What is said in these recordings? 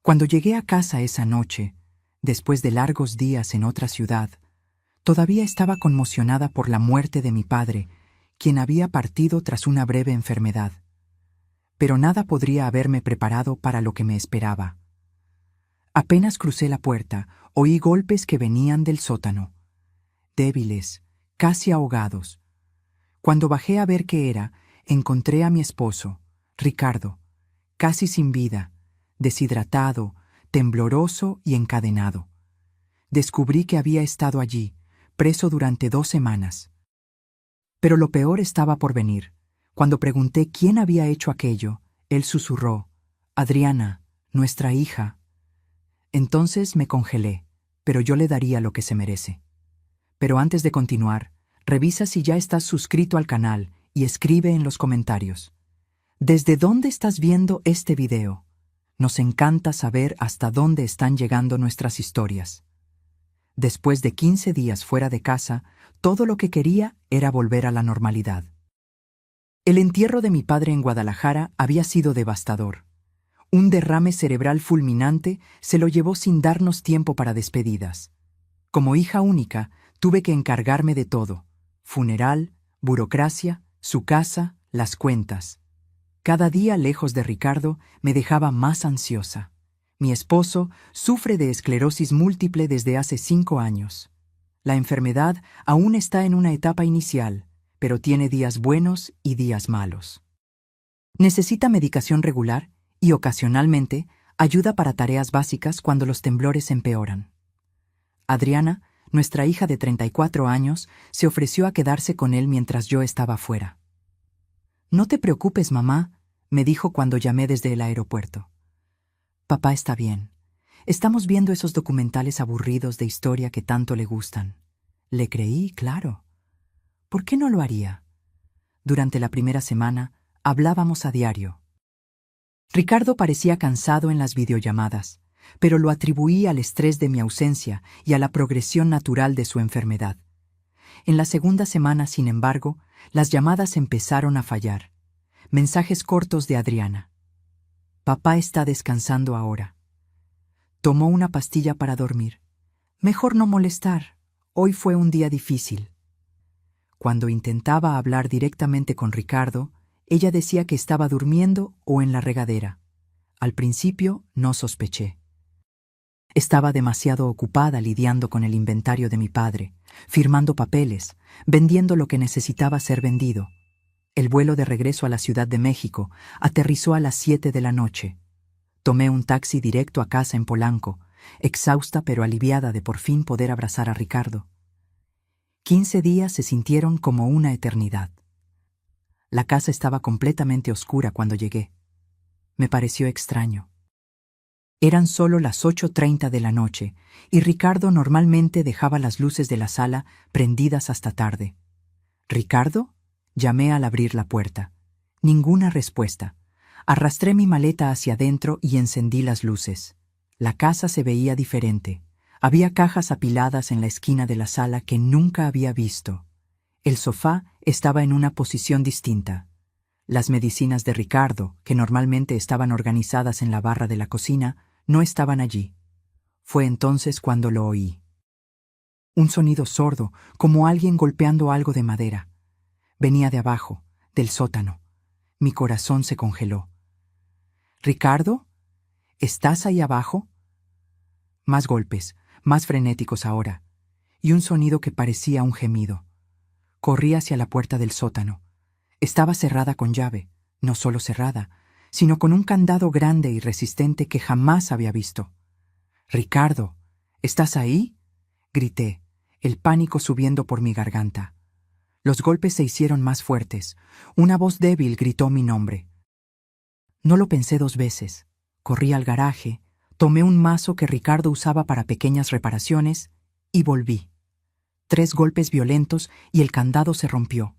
Cuando llegué a casa esa noche, después de largos días en otra ciudad, todavía estaba conmocionada por la muerte de mi padre, quien había partido tras una breve enfermedad. Pero nada podría haberme preparado para lo que me esperaba. Apenas crucé la puerta, oí golpes que venían del sótano, débiles, casi ahogados. Cuando bajé a ver qué era, encontré a mi esposo, Ricardo, casi sin vida, deshidratado, tembloroso y encadenado. Descubrí que había estado allí, preso durante 2 semanas. Pero lo peor estaba por venir. Cuando pregunté quién había hecho aquello, él susurró: «Adriana, nuestra hija». Entonces me congelé, pero yo le daría lo que se merece. Pero antes de continuar, revisa si ya estás suscrito al canal y escribe en los comentarios: ¿desde dónde estás viendo este video? Nos encanta saber hasta dónde están llegando nuestras historias. Después de 15 días fuera de casa, todo lo que quería era volver a la normalidad. El entierro de mi padre en Guadalajara había sido devastador. Un derrame cerebral fulminante se lo llevó sin darnos tiempo para despedidas. Como hija única, tuve que encargarme de todo: funeral, burocracia, su casa, las cuentas. Cada día lejos de Ricardo me dejaba más ansiosa. Mi esposo sufre de esclerosis múltiple desde hace 5 años. La enfermedad aún está en una etapa inicial, pero tiene días buenos y días malos. Necesita medicación regular y, ocasionalmente, ayuda para tareas básicas cuando los temblores empeoran. Adriana, nuestra hija de 34 años, se ofreció a quedarse con él mientras yo estaba fuera. «No te preocupes, mamá», me dijo cuando llamé desde el aeropuerto. «Papá está bien. Estamos viendo esos documentales aburridos de historia que tanto le gustan». Le creí, claro. ¿Por qué no lo haría? Durante la primera semana, hablábamos a diario. Ricardo parecía cansado en las videollamadas, pero lo atribuí al estrés de mi ausencia y a la progresión natural de su enfermedad. En la segunda semana, sin embargo, las llamadas empezaron a fallar. Mensajes cortos de Adriana: «Papá está descansando ahora. Tomó una pastilla para dormir. Mejor no molestar. Hoy fue un día difícil». Cuando intentaba hablar directamente con Ricardo, ella decía que estaba durmiendo o en la regadera. Al principio no sospeché. Estaba demasiado ocupada lidiando con el inventario de mi padre, firmando papeles, vendiendo lo que necesitaba ser vendido. El vuelo de regreso a la Ciudad de México aterrizó a las 7 de la noche. Tomé un taxi directo a casa en Polanco, exhausta pero aliviada de por fin poder abrazar a Ricardo. 15 días se sintieron como una eternidad. La casa estaba completamente oscura cuando llegué. Me pareció extraño. Eran solo las 8:30 de la noche y Ricardo normalmente dejaba las luces de la sala prendidas hasta tarde. «¿Ricardo?», llamé al abrir la puerta. Ninguna respuesta. Arrastré mi maleta hacia adentro y encendí las luces. La casa se veía diferente. Había cajas apiladas en la esquina de la sala que nunca había visto. El sofá estaba en una posición distinta. Las medicinas de Ricardo, que normalmente estaban organizadas en la barra de la cocina, no estaban allí. Fue entonces cuando lo oí. Un sonido sordo, como alguien golpeando algo de madera. Venía de abajo, del sótano. Mi corazón se congeló. «¿Ricardo? ¿Estás ahí abajo?». Más golpes, más frenéticos ahora, y un sonido que parecía un gemido. Corrí hacia la puerta del sótano. Estaba cerrada con llave, no solo cerrada, sino con un candado grande y resistente que jamás había visto. «Ricardo, ¿estás ahí?», grité, el pánico subiendo por mi garganta. Los golpes se hicieron más fuertes. Una voz débil gritó mi nombre. No lo pensé 2 veces. Corrí al garaje, tomé un mazo que Ricardo usaba para pequeñas reparaciones y volví. 3 golpes violentos y el candado se rompió.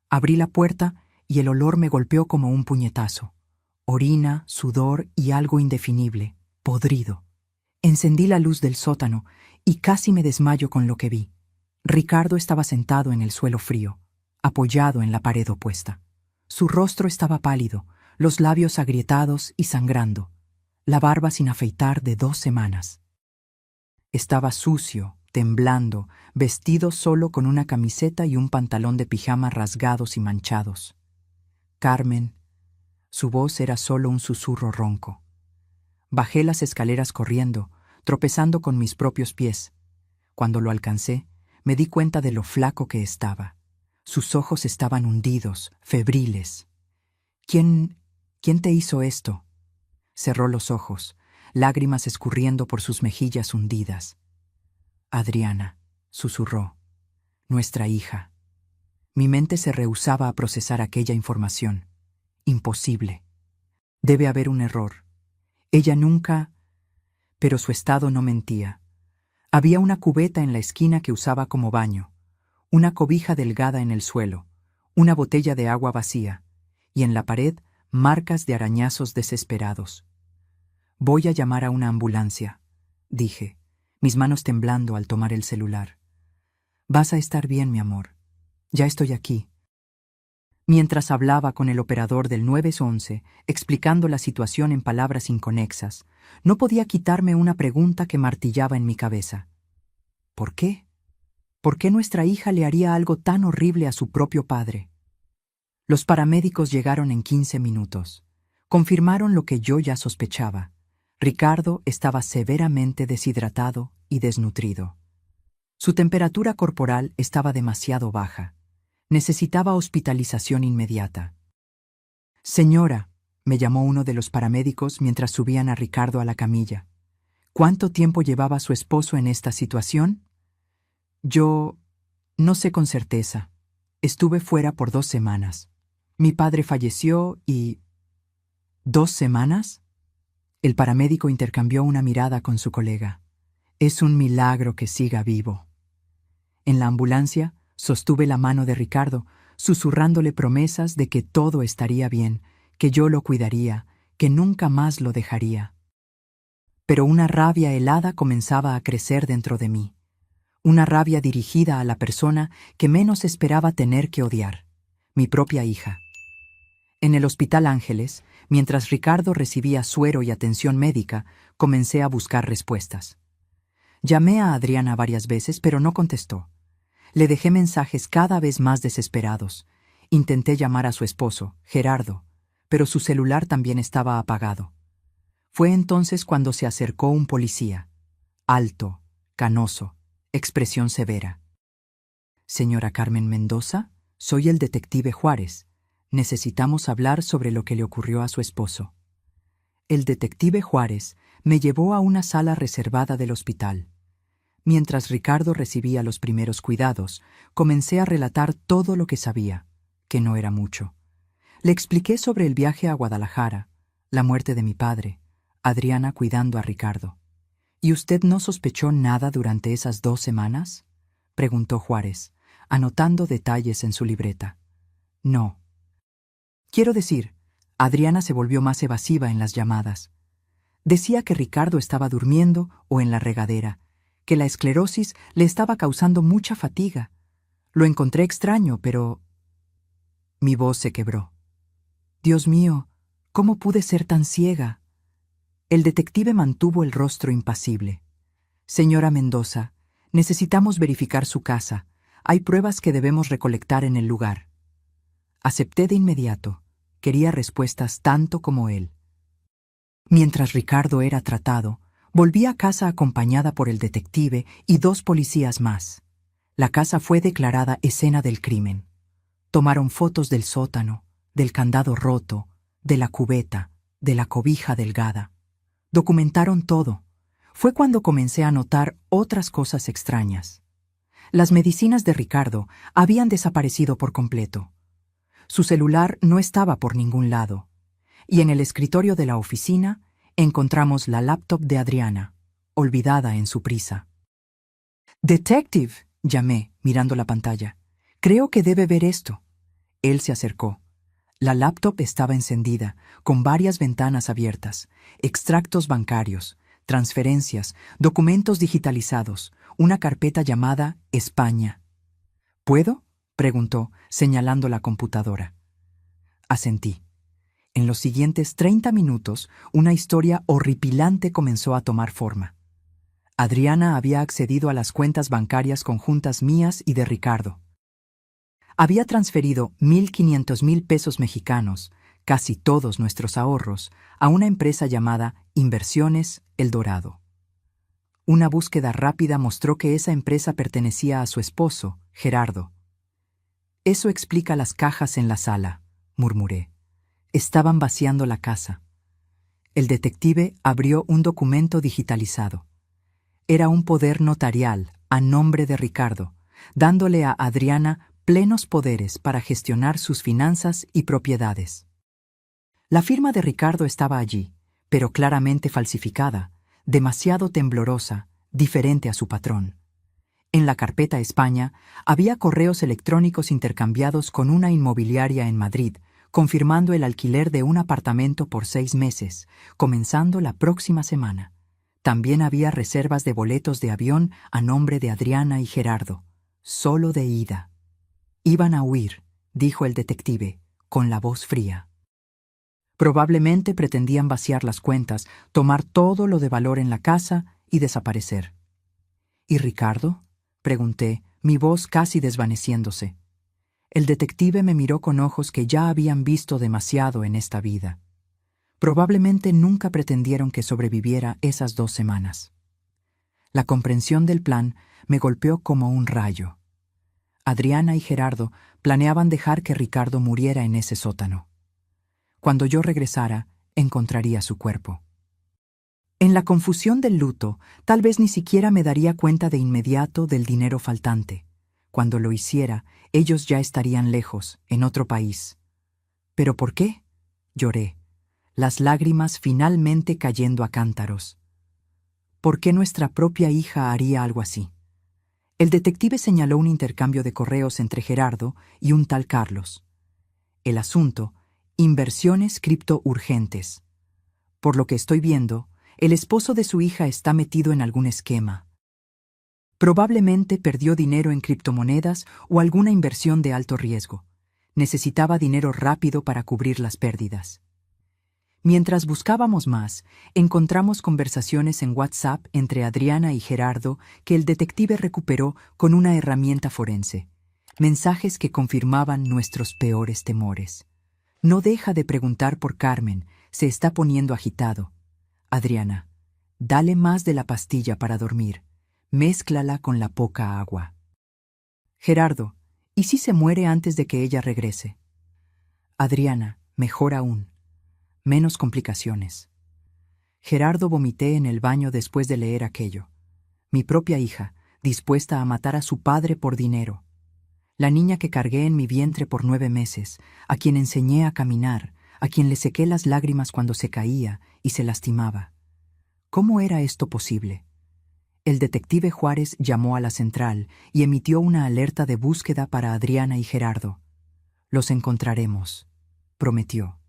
Abrí la puerta y el olor me golpeó como un puñetazo. Orina, sudor y algo indefinible, podrido. Encendí la luz del sótano y casi me desmayo con lo que vi. Ricardo estaba sentado en el suelo frío, apoyado en la pared opuesta. Su rostro estaba pálido, los labios agrietados y sangrando. la barba sin afeitar de 2 semanas. Estaba sucio, temblando, vestido solo con una camiseta y un pantalón de pijama rasgados y manchados. Carmen, su voz era solo un susurro ronco. Bajé las escaleras corriendo, tropezando con mis propios pies. Cuando lo alcancé, me di cuenta de lo flaco que estaba. Sus ojos estaban hundidos, febriles. ¿Quién te hizo esto? Cerró los ojos, lágrimas escurriendo por sus mejillas hundidas. Adriana, susurró, nuestra hija. Mi mente se rehusaba a procesar aquella información. Imposible. Debe haber un error. Ella nunca... Pero su estado no mentía. Había una cubeta en la esquina que usaba como baño, una cobija delgada en el suelo, una botella de agua vacía, y en la pared marcas de arañazos desesperados. Voy a llamar a una ambulancia, dije, mis manos temblando al tomar el celular. Vas a estar bien, mi amor. Ya estoy aquí. Mientras hablaba con el operador del 911, explicando la situación en palabras inconexas, no podía quitarme una pregunta que martillaba en mi cabeza. ¿Por qué? ¿Por qué nuestra hija le haría algo tan horrible a su propio padre? Los paramédicos llegaron en 15 minutos. Confirmaron lo que yo ya sospechaba. Ricardo estaba severamente deshidratado y desnutrido. Su temperatura corporal estaba demasiado baja. Necesitaba hospitalización inmediata. Señora, me llamó uno de los paramédicos mientras subían a Ricardo a la camilla. ¿Cuánto tiempo llevaba su esposo en esta situación? Yo no sé con certeza. Estuve fuera por 2 semanas. Mi padre falleció y... ¿2 semanas? El paramédico intercambió una mirada con su colega. Es un milagro que siga vivo. En la ambulancia, sostuve la mano de Ricardo, susurrándole promesas de que todo estaría bien, que yo lo cuidaría, que nunca más lo dejaría. Pero una rabia helada comenzaba a crecer dentro de mí. Una rabia dirigida a la persona que menos esperaba tener que odiar, mi propia hija. En el Hospital Ángeles, mientras Ricardo recibía suero y atención médica, comencé a buscar respuestas. Llamé a Adriana varias veces, pero no contestó. Le dejé mensajes cada vez más desesperados. Intenté llamar a su esposo, Gerardo, pero su celular también estaba apagado. Fue entonces cuando se acercó un policía. Alto, canoso, expresión severa. Señora Carmen Mendoza, soy el detective Juárez. Necesitamos hablar sobre lo que le ocurrió a su esposo. El detective Juárez me llevó a una sala reservada del hospital. Mientras Ricardo recibía los primeros cuidados, comencé a relatar todo lo que sabía, que no era mucho. Le expliqué sobre el viaje a Guadalajara, la muerte de mi padre, Adriana cuidando a Ricardo. ¿Y usted no sospechó nada durante esas 2 semanas? Preguntó Juárez, anotando detalles en su libreta. No. Quiero decir, Adriana se volvió más evasiva en las llamadas. Decía que Ricardo estaba durmiendo o en la regadera, que la esclerosis le estaba causando mucha fatiga. Lo encontré extraño, pero... Mi voz se quebró. Dios mío, ¿cómo pude ser tan ciega? El detective mantuvo el rostro impasible. Señora Mendoza, necesitamos verificar su casa. Hay pruebas que debemos recolectar en el lugar. Acepté de inmediato. Quería respuestas tanto como él. Mientras Ricardo era tratado, volví a casa acompañada por el detective y 2 policías más. La casa fue declarada escena del crimen. Tomaron fotos del sótano, del candado roto, de la cubeta, de la cobija delgada. Documentaron todo. Fue cuando comencé a notar otras cosas extrañas. Las medicinas de Ricardo habían desaparecido por completo. Su celular no estaba por ningún lado. Y en el escritorio de la oficina encontramos la laptop de Adriana, olvidada en su prisa. «Detective», llamé, mirando la pantalla. «Creo que debe ver esto». Él se acercó. La laptop estaba encendida, con varias ventanas abiertas, extractos bancarios, transferencias, documentos digitalizados, una carpeta llamada España. «¿Puedo?», preguntó, señalando la computadora. Asentí. En los siguientes 30 minutos, una historia horripilante comenzó a tomar forma. Adriana había accedido a las cuentas bancarias conjuntas mías y de Ricardo. Había transferido 1.500.000 pesos mexicanos, casi todos nuestros ahorros, a una empresa llamada Inversiones El Dorado. Una búsqueda rápida mostró que esa empresa pertenecía a su esposo, Gerardo. Eso explica las cajas en la sala, murmuré. Estaban vaciando la casa. El detective abrió un documento digitalizado. Era un poder notarial a nombre de Ricardo, dándole a Adriana plenos poderes para gestionar sus finanzas y propiedades. La firma de Ricardo estaba allí, pero claramente falsificada, demasiado temblorosa, diferente a su patrón. En la carpeta España había correos electrónicos intercambiados con una inmobiliaria en Madrid, confirmando el alquiler de un apartamento por 6 meses, comenzando la próxima semana. También había reservas de boletos de avión a nombre de Adriana y Gerardo, solo de ida. Iban a huir, dijo el detective, con la voz fría. Probablemente pretendían vaciar las cuentas, tomar todo lo de valor en la casa y desaparecer. ¿Y Ricardo?, pregunté, mi voz casi desvaneciéndose. El detective me miró con ojos que ya habían visto demasiado en esta vida. Probablemente nunca pretendieron que sobreviviera esas 2 semanas. La comprensión del plan me golpeó como un rayo. Adriana y Gerardo planeaban dejar que Ricardo muriera en ese sótano. Cuando yo regresara, encontraría su cuerpo. En la confusión del luto, tal vez ni siquiera me daría cuenta de inmediato del dinero faltante. Cuando lo hiciera, ellos ya estarían lejos, en otro país. ¿Pero por qué? Lloré, las lágrimas finalmente cayendo a cántaros. ¿Por qué nuestra propia hija haría algo así? El detective señaló un intercambio de correos entre Gerardo y un tal Carlos. El asunto, inversiones cripto urgentes. Por lo que estoy viendo, el esposo de su hija está metido en algún esquema. Probablemente perdió dinero en criptomonedas o alguna inversión de alto riesgo. Necesitaba dinero rápido para cubrir las pérdidas. Mientras buscábamos más, encontramos conversaciones en WhatsApp entre Adriana y Gerardo que el detective recuperó con una herramienta forense. Mensajes que confirmaban nuestros peores temores. No deja de preguntar por Carmen, se está poniendo agitado. Adriana, dale más de la pastilla para dormir. Mézclala con la poca agua. Gerardo, ¿y si se muere antes de que ella regrese? Adriana, mejor aún. Menos complicaciones. Gerardo, vomité en el baño después de leer aquello. Mi propia hija, dispuesta a matar a su padre por dinero. La niña que cargué en mi vientre por 9 meses, a quien enseñé a caminar, a quien le sequé las lágrimas cuando se caía y se lastimaba. ¿Cómo era esto posible? El detective Juárez llamó a la central y emitió una alerta de búsqueda para Adriana y Gerardo. Los encontraremos, prometió.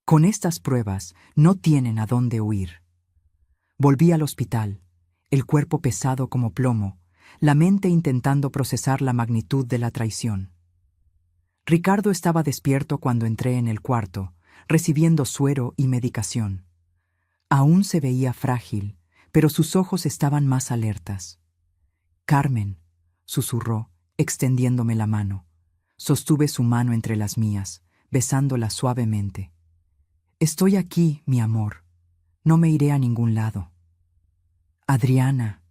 Con estas pruebas no tienen a dónde huir. Volví al hospital, el cuerpo pesado como plomo, la mente intentando procesar la magnitud de la traición. Ricardo estaba despierto cuando entré en el cuarto, recibiendo suero y medicación. Aún se veía frágil, pero sus ojos estaban más alertas. «Carmen», susurró, extendiéndome la mano. Sostuve su mano entre las mías, besándola suavemente. «Estoy aquí, mi amor. No me iré a ningún lado». «Adriana»,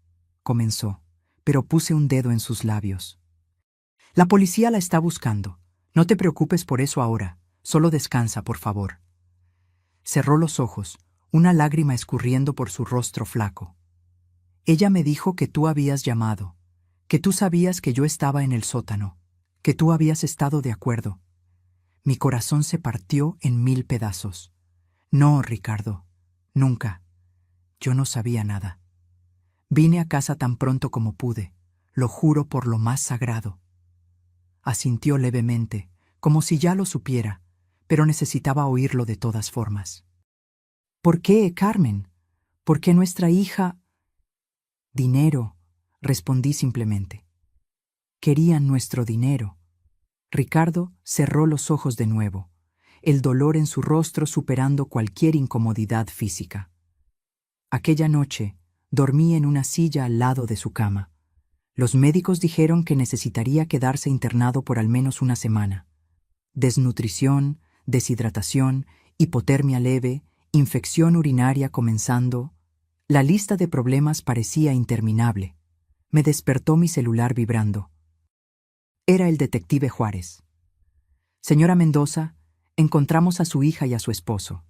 comenzó, pero puse un dedo en sus labios. «La policía la está buscando. No te preocupes por eso ahora. Solo descansa, por favor». Cerró los ojos, una lágrima escurriendo por su rostro flaco. «Ella me dijo que tú habías llamado, que tú sabías que yo estaba en el sótano, que tú habías estado de acuerdo». Mi corazón se partió en 1000 pedazos. «No, Ricardo, nunca. Yo no sabía nada. Vine a casa tan pronto como pude, lo juro por lo más sagrado». Asintió levemente, como si ya lo supiera, pero necesitaba oírlo de todas formas. «¿Por qué, Carmen? ¿Por qué nuestra hija?» «Dinero», respondí simplemente. «Querían nuestro dinero». Ricardo cerró los ojos de nuevo. el dolor en su rostro superando cualquier incomodidad física. Aquella noche, dormí en una silla al lado de su cama. Los médicos dijeron que necesitaría quedarse internado por al menos una semana. Desnutrición, deshidratación, hipotermia leve, infección urinaria comenzando. La lista de problemas parecía interminable. Me despertó mi celular vibrando. Era el detective Juárez. Señora Mendoza, encontramos a su hija y a su esposo.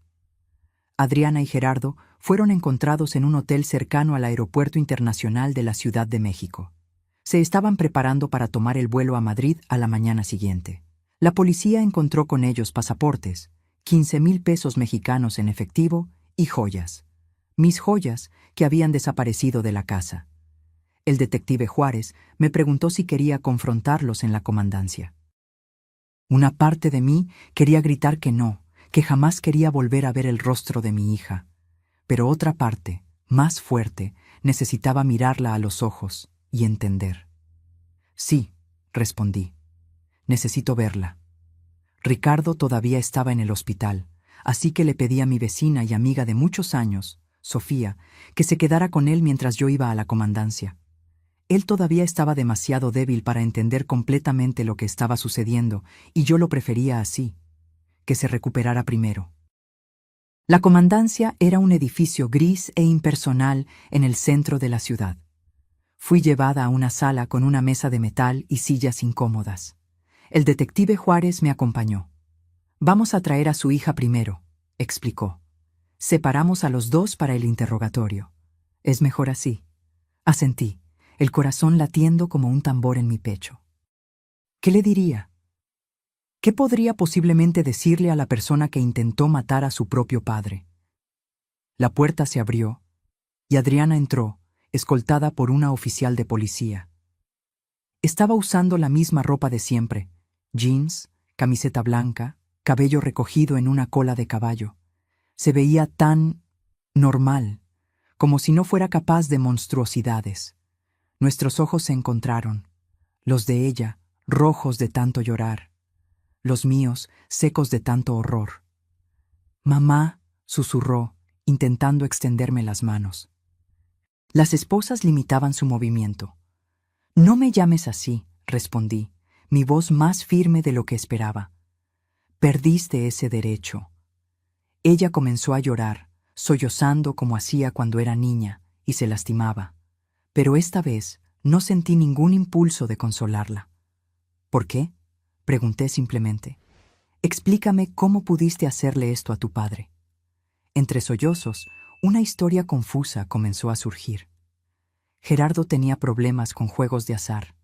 Adriana y Gerardo fueron encontrados en un hotel cercano al Aeropuerto Internacional de la Ciudad de México. Se estaban preparando para tomar el vuelo a Madrid a la mañana siguiente. La policía encontró con ellos pasaportes, 15,000 pesos mexicanos en efectivo y joyas. Mis joyas que habían desaparecido de la casa. El detective Juárez me preguntó si quería confrontarlos en la comandancia. Una parte de mí quería gritar que no, que jamás quería volver a ver el rostro de mi hija. Pero otra parte, más fuerte, necesitaba mirarla a los ojos y entender. Sí, respondí. Necesito verla. Ricardo todavía estaba en el hospital, así que le pedí a mi vecina y amiga de muchos años, Sofía, que se quedara con él mientras yo iba a la comandancia. Él todavía estaba demasiado débil para entender completamente lo que estaba sucediendo, y yo lo prefería así, que se recuperara primero. La comandancia era un edificio gris e impersonal en el centro de la ciudad. Fui llevada a una sala con una mesa de metal y sillas incómodas. El detective Juárez me acompañó. Vamos a traer a su hija primero, explicó. Separamos a los dos para el interrogatorio. Es mejor así. Asentí, el corazón latiendo como un tambor en mi pecho. ¿Qué le diría? ¿Qué podría posiblemente decirle a la persona que intentó matar a su propio padre? La puerta se abrió y Adriana entró, escoltada por una oficial de policía. Estaba usando la misma ropa de siempre, jeans, camiseta blanca, cabello recogido en una cola de caballo. Se veía tan normal, como si no fuera capaz de monstruosidades. Nuestros ojos se encontraron, los de ella, rojos de tanto llorar, los míos, secos de tanto horror. Mamá, susurró, intentando extenderme las manos. Las esposas limitaban su movimiento. No me llames así, respondí, mi voz más firme de lo que esperaba. Perdiste ese derecho. Ella comenzó a llorar, sollozando como hacía cuando era niña, y se lastimaba. Pero esta vez no sentí ningún impulso de consolarla. ¿Por qué? Pregunté simplemente. Explícame cómo pudiste hacerle esto a tu padre. Entre sollozos, una historia confusa comenzó a surgir. Gerardo tenía problemas con juegos de azar.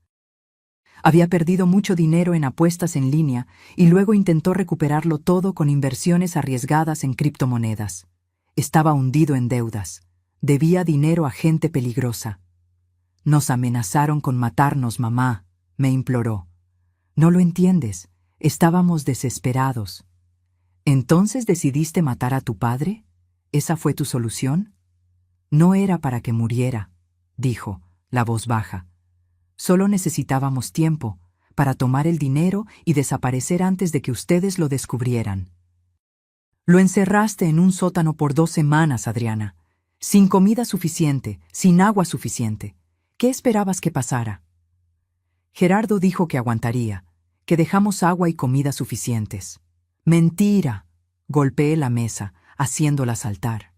Había perdido mucho dinero en apuestas en línea y luego intentó recuperarlo todo con inversiones arriesgadas en criptomonedas. Estaba hundido en deudas. Debía dinero a gente peligrosa. Nos amenazaron con matarnos, mamá, me imploró. No lo entiendes. Estábamos desesperados. ¿Entonces decidiste matar a tu padre? ¿Esa fue tu solución? No era para que muriera, dijo, la voz baja. Solo necesitábamos tiempo para tomar el dinero y desaparecer antes de que ustedes lo descubrieran. Lo encerraste en un sótano por 2 semanas, Adriana, sin comida suficiente, sin agua suficiente. ¿Qué esperabas que pasara? Gerardo dijo que aguantaría, que dejamos agua y comida suficientes. ¡Mentira! Golpeé la mesa, haciéndola saltar.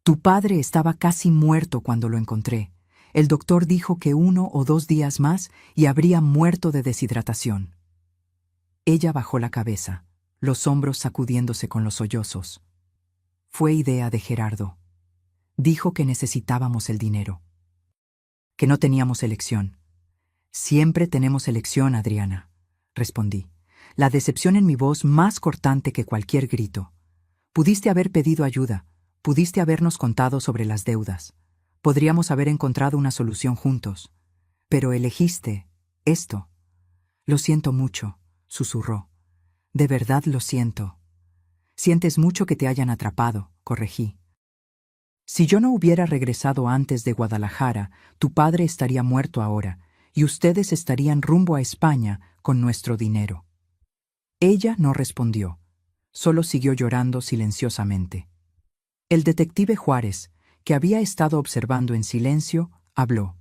Tu padre estaba casi muerto cuando lo encontré. El doctor dijo que 1 o 2 días más y habría muerto de deshidratación. Ella bajó la cabeza, los hombros sacudiéndose con los sollozos. Fue idea de Gerardo. Dijo que necesitábamos el dinero. Que no teníamos elección. Siempre tenemos elección, Adriana, respondí, la decepción en mi voz más cortante que cualquier grito. Pudiste haber pedido ayuda, pudiste habernos contado sobre las deudas. Podríamos haber encontrado una solución juntos. Pero elegiste esto. Lo siento mucho, susurró. De verdad lo siento. Sientes mucho que te hayan atrapado, corregí. Si yo no hubiera regresado antes de Guadalajara, tu padre estaría muerto ahora, y ustedes estarían rumbo a España con nuestro dinero. Ella no respondió. Solo siguió llorando silenciosamente. El detective Juárez, que había estado observando en silencio, habló.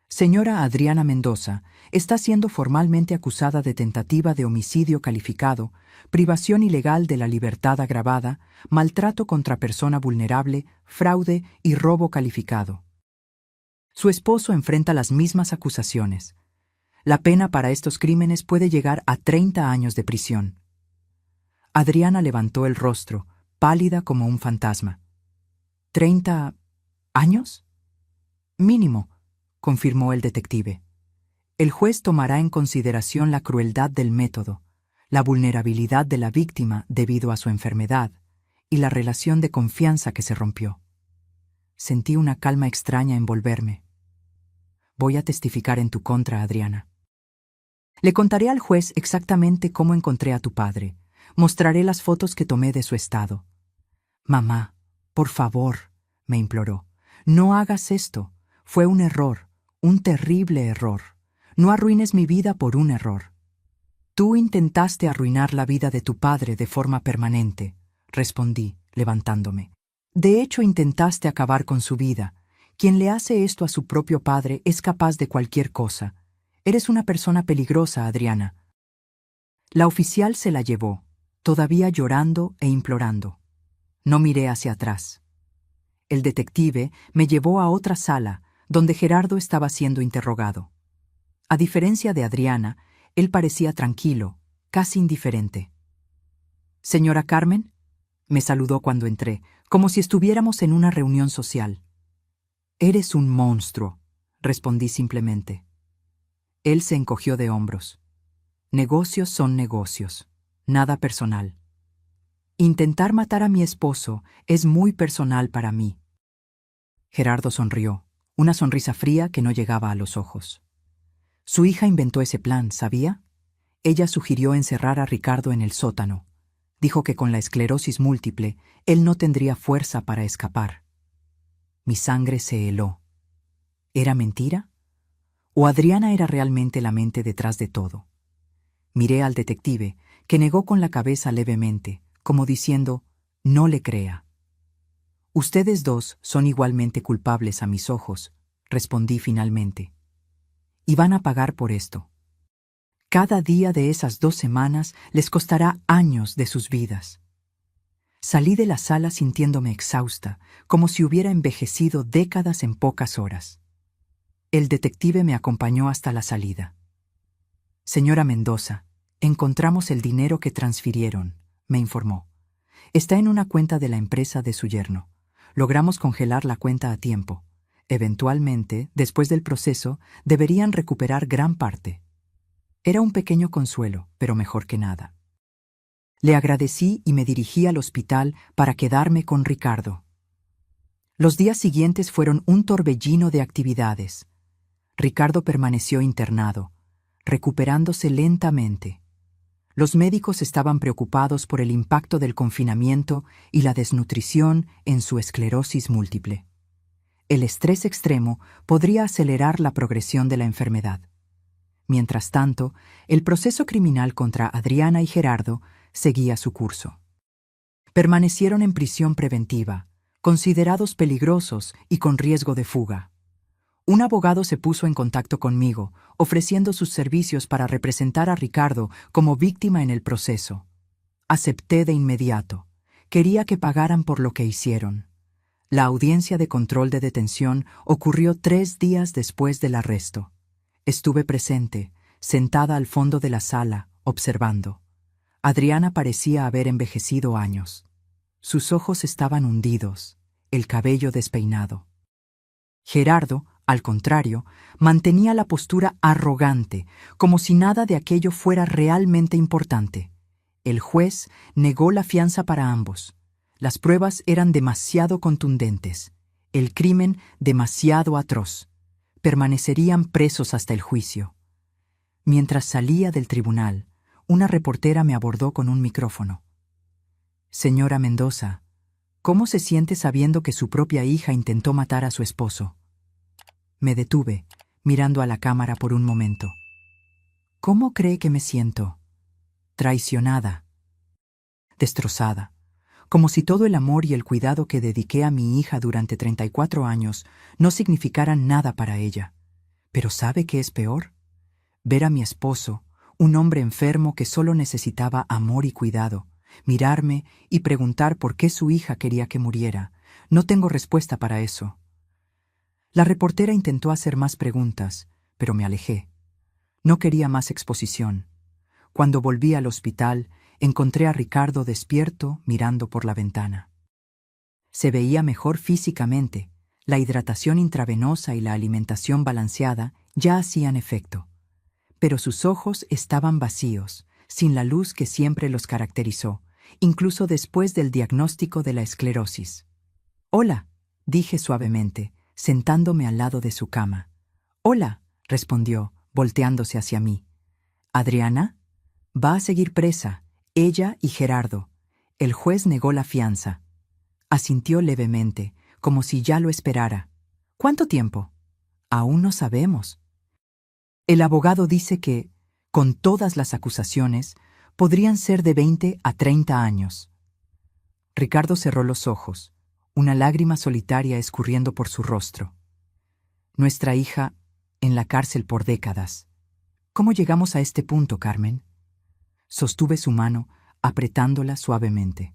Señora Adriana Mendoza está siendo formalmente acusada de tentativa de homicidio calificado, privación ilegal de la libertad agravada, maltrato contra persona vulnerable, fraude y robo calificado. Su esposo enfrenta las mismas acusaciones. La pena para estos crímenes puede llegar a 30 años de prisión. Adriana levantó el rostro, pálida como un fantasma. ¿30 años? Mínimo, confirmó el detective. El juez tomará en consideración la crueldad del método, la vulnerabilidad de la víctima debido a su enfermedad y la relación de confianza que se rompió. Sentí una calma extraña envolverme. Voy a testificar en tu contra, Adriana. Le contaré al juez exactamente cómo encontré a tu padre. Mostraré las fotos que tomé de su estado. Mamá, por favor, me imploró, no hagas esto. Fue un error, un terrible error. No arruines mi vida por un error. Tú intentaste arruinar la vida de tu padre de forma permanente, respondí, levantándome. De hecho, intentaste acabar con su vida. Quien le hace esto a su propio padre es capaz de cualquier cosa. Eres una persona peligrosa, Adriana. La oficial se la llevó, todavía llorando e implorando. No miré hacia atrás. El detective me llevó a otra sala, donde Gerardo estaba siendo interrogado. A diferencia de Adriana, él parecía tranquilo, casi indiferente. «Señora Carmen», me saludó cuando entré, como si estuviéramos en una reunión social. «Eres un monstruo», respondí simplemente. Él se encogió de hombros. «Negocios son negocios, nada personal. Intentar matar a mi esposo es muy personal para mí». Gerardo sonrió, una sonrisa fría que no llegaba a los ojos. Su hija inventó ese plan, ¿sabía? Ella sugirió encerrar a Ricardo en el sótano. Dijo que con la esclerosis múltiple, él no tendría fuerza para escapar. Mi sangre se heló. ¿Era mentira? ¿O Adriana era realmente la mente detrás de todo? Miré al detective, que negó con la cabeza levemente, como diciendo, no le crea. Ustedes dos son igualmente culpables a mis ojos, respondí finalmente. Y van a pagar por esto. Cada día de esas 2 semanas les costará años de sus vidas. Salí de la sala sintiéndome exhausta, como si hubiera envejecido décadas en pocas horas. El detective me acompañó hasta la salida. «Señora Mendoza, encontramos el dinero que transfirieron», me informó. «Está en una cuenta de la empresa de su yerno. Logramos congelar la cuenta a tiempo. Eventualmente, después del proceso, deberían recuperar gran parte». Era un pequeño consuelo, pero mejor que nada. Le agradecí y me dirigí al hospital para quedarme con Ricardo. Los días siguientes fueron un torbellino de actividades. Ricardo permaneció internado, recuperándose lentamente. Los médicos estaban preocupados por el impacto del confinamiento y la desnutrición en su esclerosis múltiple. El estrés extremo podría acelerar la progresión de la enfermedad. Mientras tanto, el proceso criminal contra Adriana y Gerardo seguía su curso. Permanecieron en prisión preventiva, considerados peligrosos y con riesgo de fuga. Un abogado se puso en contacto conmigo, ofreciendo sus servicios para representar a Ricardo como víctima en el proceso. Acepté de inmediato. Quería que pagaran por lo que hicieron. La audiencia de control de detención ocurrió 3 días después del arresto. Estuve presente, sentada al fondo de la sala, observando. Adriana parecía haber envejecido años. Sus ojos estaban hundidos, el cabello despeinado. Gerardo, al contrario, mantenía la postura arrogante, como si nada de aquello fuera realmente importante. El juez negó la fianza para ambos. Las pruebas eran demasiado contundentes, el crimen demasiado atroz. Permanecerían presos hasta el juicio. Mientras salía del tribunal, una reportera me abordó con un micrófono. «Señora Mendoza, ¿cómo se siente sabiendo que su propia hija intentó matar a su esposo?» Me detuve, mirando a la cámara por un momento. «¿Cómo cree que me siento?» «Traicionada». destrozada, como si todo el amor y el cuidado que dediqué a mi hija durante 34 años no significaran nada para ella. Pero ¿sabe qué es peor? Ver a mi esposo, un hombre enfermo que solo necesitaba amor y cuidado, mirarme y preguntar por qué su hija quería que muriera. No tengo respuesta para eso. La reportera intentó hacer más preguntas, pero me alejé. No quería más exposición. Cuando volví al hospital, encontré a Ricardo despierto mirando por la ventana. Se veía mejor físicamente. La hidratación intravenosa y la alimentación balanceada ya hacían efecto. Pero sus ojos estaban vacíos, sin la luz que siempre los caracterizó, incluso después del diagnóstico de la esclerosis. «Hola», dije suavemente, sentándome al lado de su cama. «Hola», respondió, volteándose hacia mí. «¿Adriana? Va a seguir presa, ella y Gerardo. El juez negó la fianza». Asintió levemente, como si ya lo esperara. «¿Cuánto tiempo?» «Aún no sabemos». El abogado dice que, con todas las acusaciones, podrían ser de 20 a 30 años. Ricardo cerró los ojos, una lágrima solitaria escurriendo por su rostro. Nuestra hija, en la cárcel por décadas. ¿Cómo llegamos a este punto, Carmen? Sostuve su mano, apretándola suavemente.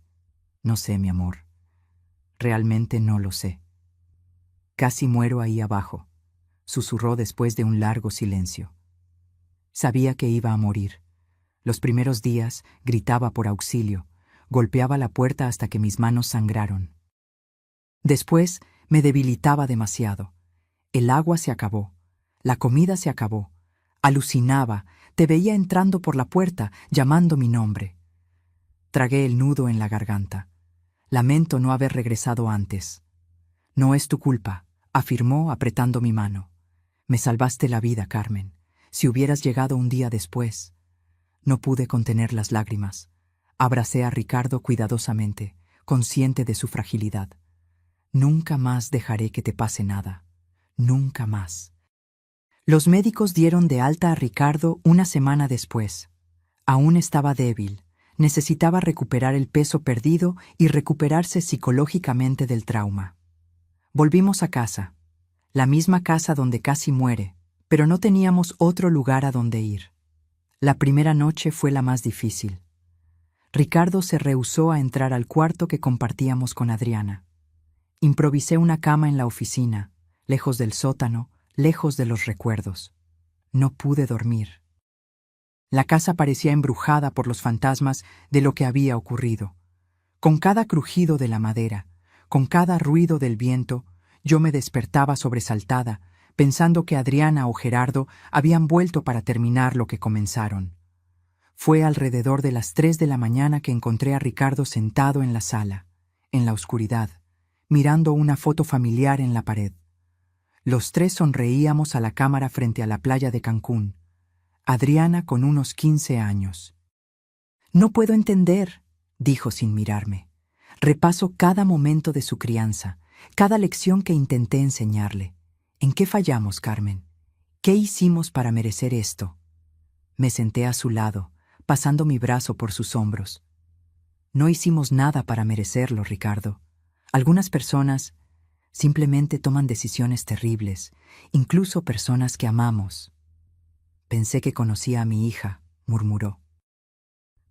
No sé, mi amor. Realmente no lo sé. Casi muero ahí abajo, susurró después de un largo silencio. Sabía que iba a morir. Los primeros días gritaba por auxilio, golpeaba la puerta hasta que mis manos sangraron. Después me debilitaba demasiado. El agua se acabó, la comida se acabó. Alucinaba, te veía entrando por la puerta, llamando mi nombre. Tragué el nudo en la garganta. Lamento no haber regresado antes. No es tu culpa, afirmó apretando mi mano. Me salvaste la vida, Carmen. Si hubieras llegado un día después. No pude contener las lágrimas. Abracé a Ricardo cuidadosamente, consciente de su fragilidad. Nunca más dejaré que te pase nada. Nunca más. Los médicos dieron de alta a Ricardo una semana después. Aún estaba débil. Necesitaba recuperar el peso perdido y recuperarse psicológicamente del trauma. Volvimos a casa, la misma casa donde casi muere, pero no teníamos otro lugar a donde ir. La primera noche fue la más difícil. Ricardo se rehusó a entrar al cuarto que compartíamos con Adriana. Improvisé una cama en la oficina, lejos del sótano, lejos de los recuerdos. No pude dormir. La casa parecía embrujada por los fantasmas de lo que había ocurrido. Con cada crujido de la madera, con cada ruido del viento, yo me despertaba sobresaltada, pensando que Adriana o Gerardo habían vuelto para terminar lo que comenzaron. Fue alrededor de las 3 de la mañana que encontré a Ricardo sentado en la sala, en la oscuridad, mirando una foto familiar en la pared. Los tres sonreíamos a la cámara frente a la playa de Cancún. Adriana con unos 15 años. «No puedo entender», dijo sin mirarme. «Repaso cada momento de su crianza, cada lección que intenté enseñarle. ¿En qué fallamos, Carmen? ¿Qué hicimos para merecer esto?» Me senté a su lado, pasando mi brazo por sus hombros. «No hicimos nada para merecerlo, Ricardo. Algunas personas simplemente toman decisiones terribles, incluso personas que amamos». «Pensé que conocía a mi hija», murmuró.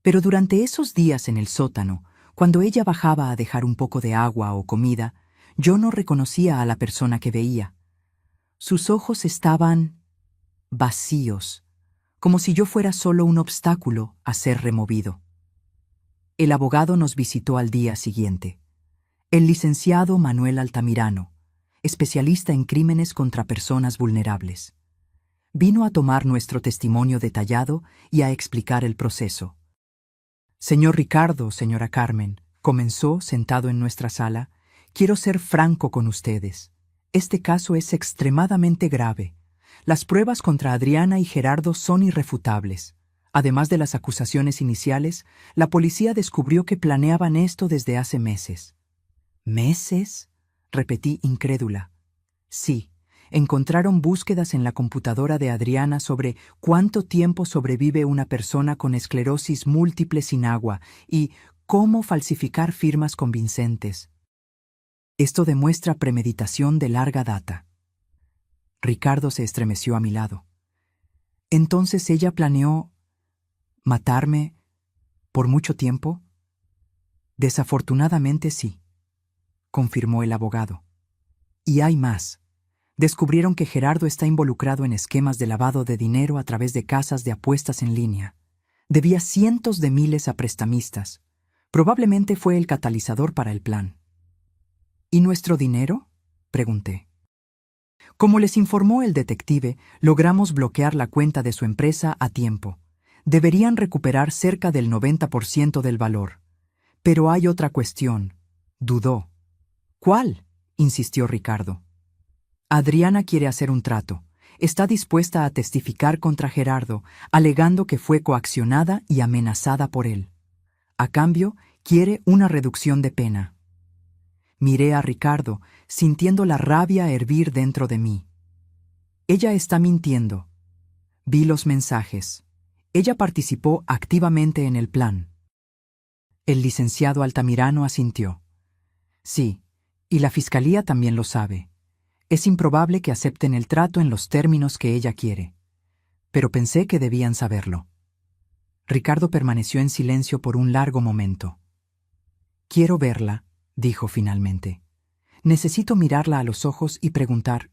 Pero durante esos días en el sótano, cuando ella bajaba a dejar un poco de agua o comida, yo no reconocía a la persona que veía. Sus ojos estaban vacíos, como si yo fuera solo un obstáculo a ser removido. El abogado nos visitó al día siguiente. El licenciado Manuel Altamirano, especialista en crímenes contra personas vulnerables. Vino a tomar nuestro testimonio detallado y a explicar el proceso. «Señor Ricardo, señora Carmen», comenzó sentado en nuestra sala, «quiero ser franco con ustedes. Este caso es extremadamente grave. Las pruebas contra Adriana y Gerardo son irrefutables. Además de las acusaciones iniciales, la policía descubrió que planeaban esto desde hace meses». «¿Meses?», repetí incrédula. «Sí. Encontraron búsquedas en la computadora de Adriana sobre cuánto tiempo sobrevive una persona con esclerosis múltiple sin agua y cómo falsificar firmas convincentes. Esto demuestra premeditación de larga data. Ricardo se estremeció a mi lado. Entonces ella planeó matarme por mucho tiempo. Desafortunadamente sí, confirmó el abogado. Y hay más. Descubrieron que Gerardo está involucrado en esquemas de lavado de dinero a través de casas de apuestas en línea. Debía cientos de miles a prestamistas. Probablemente fue el catalizador para el plan. ¿Y nuestro dinero?, pregunté. Como les informó el detective, logramos bloquear la cuenta de su empresa a tiempo. Deberían recuperar cerca del 90% del valor. Pero hay otra cuestión. Dudó. ¿Cuál?, insistió Ricardo. Adriana quiere hacer un trato. Está dispuesta a testificar contra Gerardo, alegando que fue coaccionada y amenazada por él. A cambio, quiere una reducción de pena. Miré a Ricardo, sintiendo la rabia hervir dentro de mí. Ella está mintiendo. Vi los mensajes. Ella participó activamente en el plan. El licenciado Altamirano asintió. Sí, y la fiscalía también lo sabe. Es improbable que acepten el trato en los términos que ella quiere. Pero pensé que debían saberlo. Ricardo permaneció en silencio por un largo momento. Quiero verla, dijo finalmente. Necesito mirarla a los ojos y preguntar,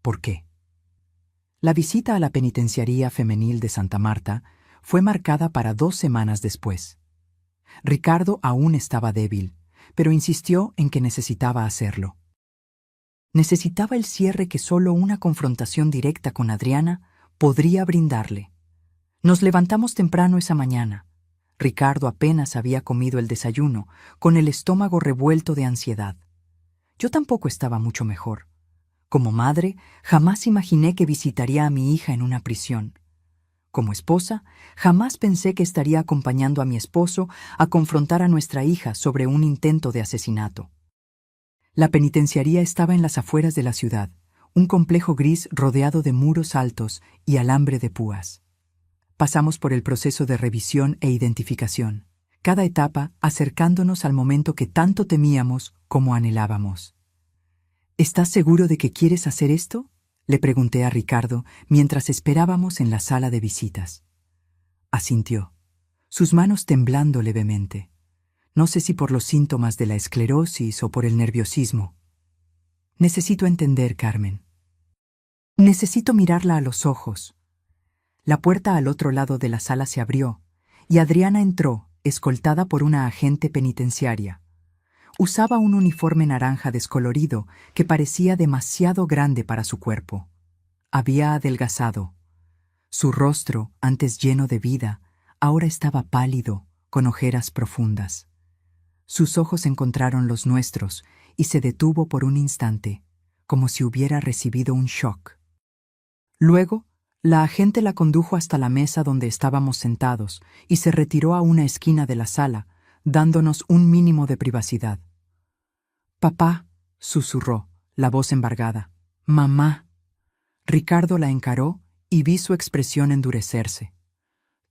¿por qué? La visita a la penitenciaría femenil de Santa Marta fue marcada para 2 semanas después. Ricardo aún estaba débil, pero insistió en que necesitaba hacerlo. Necesitaba el cierre que solo una confrontación directa con Adriana podría brindarle. Nos levantamos temprano esa mañana. Ricardo apenas había comido el desayuno, con el estómago revuelto de ansiedad. Yo tampoco estaba mucho mejor. Como madre, jamás imaginé que visitaría a mi hija en una prisión. Como esposa, jamás pensé que estaría acompañando a mi esposo a confrontar a nuestra hija sobre un intento de asesinato. La penitenciaría estaba en las afueras de la ciudad, un complejo gris rodeado de muros altos y alambre de púas. Pasamos por el proceso de revisión e identificación, cada etapa acercándonos al momento que tanto temíamos como anhelábamos. ¿Estás seguro de que quieres hacer esto?, le pregunté a Ricardo mientras esperábamos en la sala de visitas. Asintió, sus manos temblando levemente. No sé si por los síntomas de la esclerosis o por el nerviosismo. Necesito entender, Carmen. Necesito mirarla a los ojos. La puerta al otro lado de la sala se abrió y Adriana entró, escoltada por una agente penitenciaria. Usaba un uniforme naranja descolorido que parecía demasiado grande para su cuerpo. Había adelgazado. Su rostro, antes lleno de vida, ahora estaba pálido, con ojeras profundas. Sus ojos encontraron los nuestros y se detuvo por un instante, como si hubiera recibido un shock. Luego, la agente la condujo hasta la mesa donde estábamos sentados y se retiró a una esquina de la sala, dándonos un mínimo de privacidad. «Papá», susurró, la voz embargada. «Mamá». Ricardo la encaró y vi su expresión endurecerse.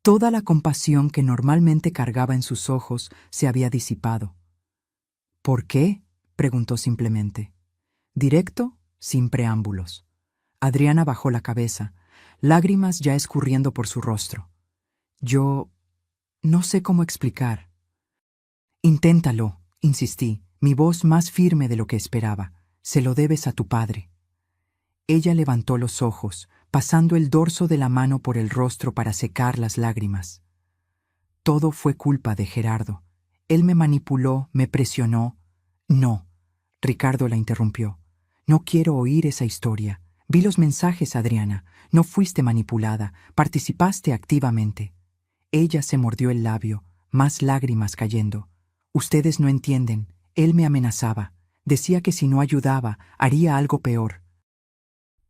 Toda la compasión que normalmente cargaba en sus ojos se había disipado. «¿Por qué?», preguntó simplemente. Directo, sin preámbulos. Adriana bajó la cabeza, lágrimas ya escurriendo por su rostro. Yo no sé cómo explicar. «Inténtalo», insistí, mi voz más firme de lo que esperaba. «Se lo debes a tu padre». Ella levantó los ojos, pasando el dorso de la mano por el rostro para secar las lágrimas. Todo fue culpa de Gerardo. Él me manipuló, me presionó. No, Ricardo la interrumpió. No quiero oír esa historia. Vi los mensajes, Adriana. No fuiste manipulada, participaste activamente. Ella se mordió el labio, más lágrimas cayendo. Ustedes no entienden. Él me amenazaba. Decía que si no ayudaba, haría algo peor.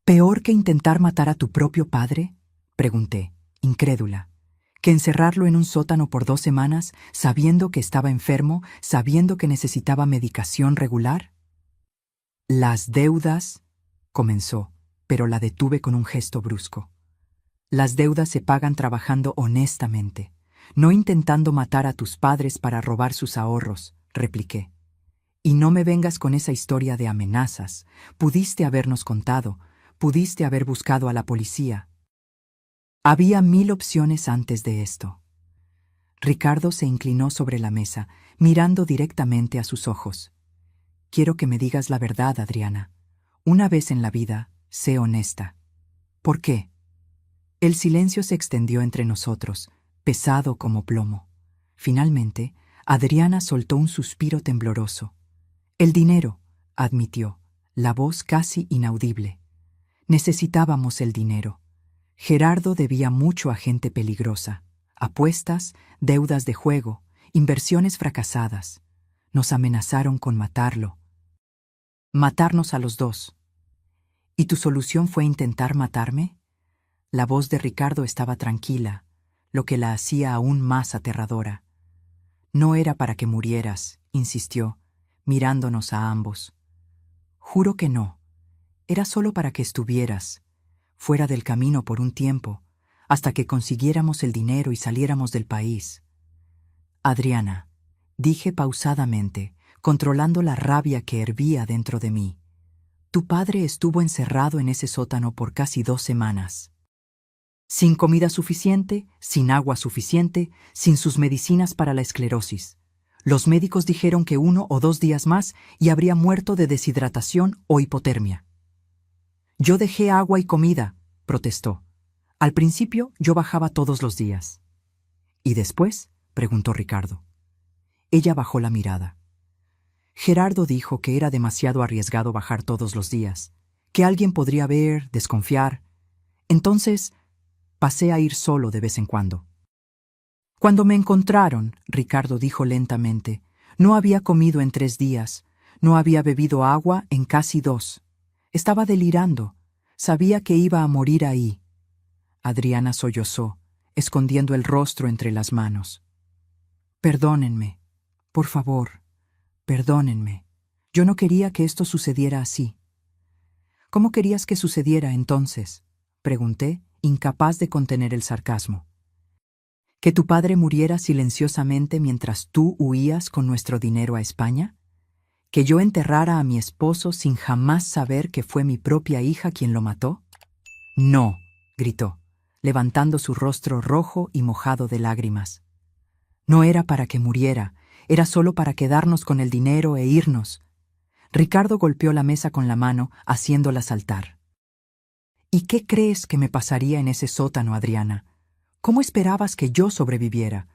¿Peor que intentar matar a tu propio padre?, pregunté, incrédula. ¿Que encerrarlo en un sótano por 2 semanas, sabiendo que estaba enfermo, sabiendo que necesitaba medicación regular? Las deudas, comenzó, pero la detuve con un gesto brusco. Las deudas se pagan trabajando honestamente. no intentando matar a tus padres para robar sus ahorros, repliqué. Y no me vengas con esa historia de amenazas. Pudiste habernos contado, pudiste haber buscado a la policía. Había 1000 opciones antes de esto. Ricardo se inclinó sobre la mesa, mirando directamente a sus ojos. Quiero que me digas la verdad, Adriana. Una vez en la vida, sé honesta. ¿Por qué? El silencio se extendió entre nosotros, pesado como plomo. Finalmente, Adriana soltó un suspiro tembloroso. El dinero, admitió, la voz casi inaudible. Necesitábamos el dinero. Gerardo debía mucho a gente peligrosa. Apuestas, deudas de juego, inversiones fracasadas. Nos amenazaron con matarlo. Matarnos a los dos. ¿Y tu solución fue intentar matarme? La voz de Ricardo estaba tranquila, lo que la hacía aún más aterradora. No era para que murieras, insistió, mirándonos a ambos. Juro que no. Era solo para que estuvieras, fuera del camino por un tiempo, hasta que consiguiéramos el dinero y saliéramos del país. Adriana, dije pausadamente, controlando la rabia que hervía dentro de mí. Tu padre estuvo encerrado en ese sótano por casi 2 semanas. Sin comida suficiente, sin agua suficiente, sin sus medicinas para la esclerosis. Los médicos dijeron que 1 o 2 días más y habría muerto de deshidratación o hipotermia. Yo dejé agua y comida, protestó. Al principio yo bajaba todos los días. ¿Y después? Preguntó Ricardo. Ella bajó la mirada. Gerardo dijo que era demasiado arriesgado bajar todos los días, que alguien podría ver, desconfiar. Entonces, pasé a ir solo de vez en cuando. Cuando me encontraron, Ricardo dijo lentamente, no había comido en 3 días, no había bebido agua en casi 2. Estaba delirando. Sabía que iba a morir ahí. Adriana sollozó, escondiendo el rostro entre las manos. Perdónenme, por favor, perdónenme. Yo no quería que esto sucediera así. ¿Cómo querías que sucediera entonces? Pregunté, incapaz de contener el sarcasmo. ¿Que tu padre muriera silenciosamente mientras tú huías con nuestro dinero a España? ¿Que yo enterrara a mi esposo sin jamás saber que fue mi propia hija quien lo mató? No, gritó, levantando su rostro rojo y mojado de lágrimas. No era para que muriera, era solo para quedarnos con el dinero e irnos. Ricardo golpeó la mesa con la mano, haciéndola saltar. ¿Y qué crees que me pasaría en ese sótano, Adriana? ¿Cómo esperabas que yo sobreviviera?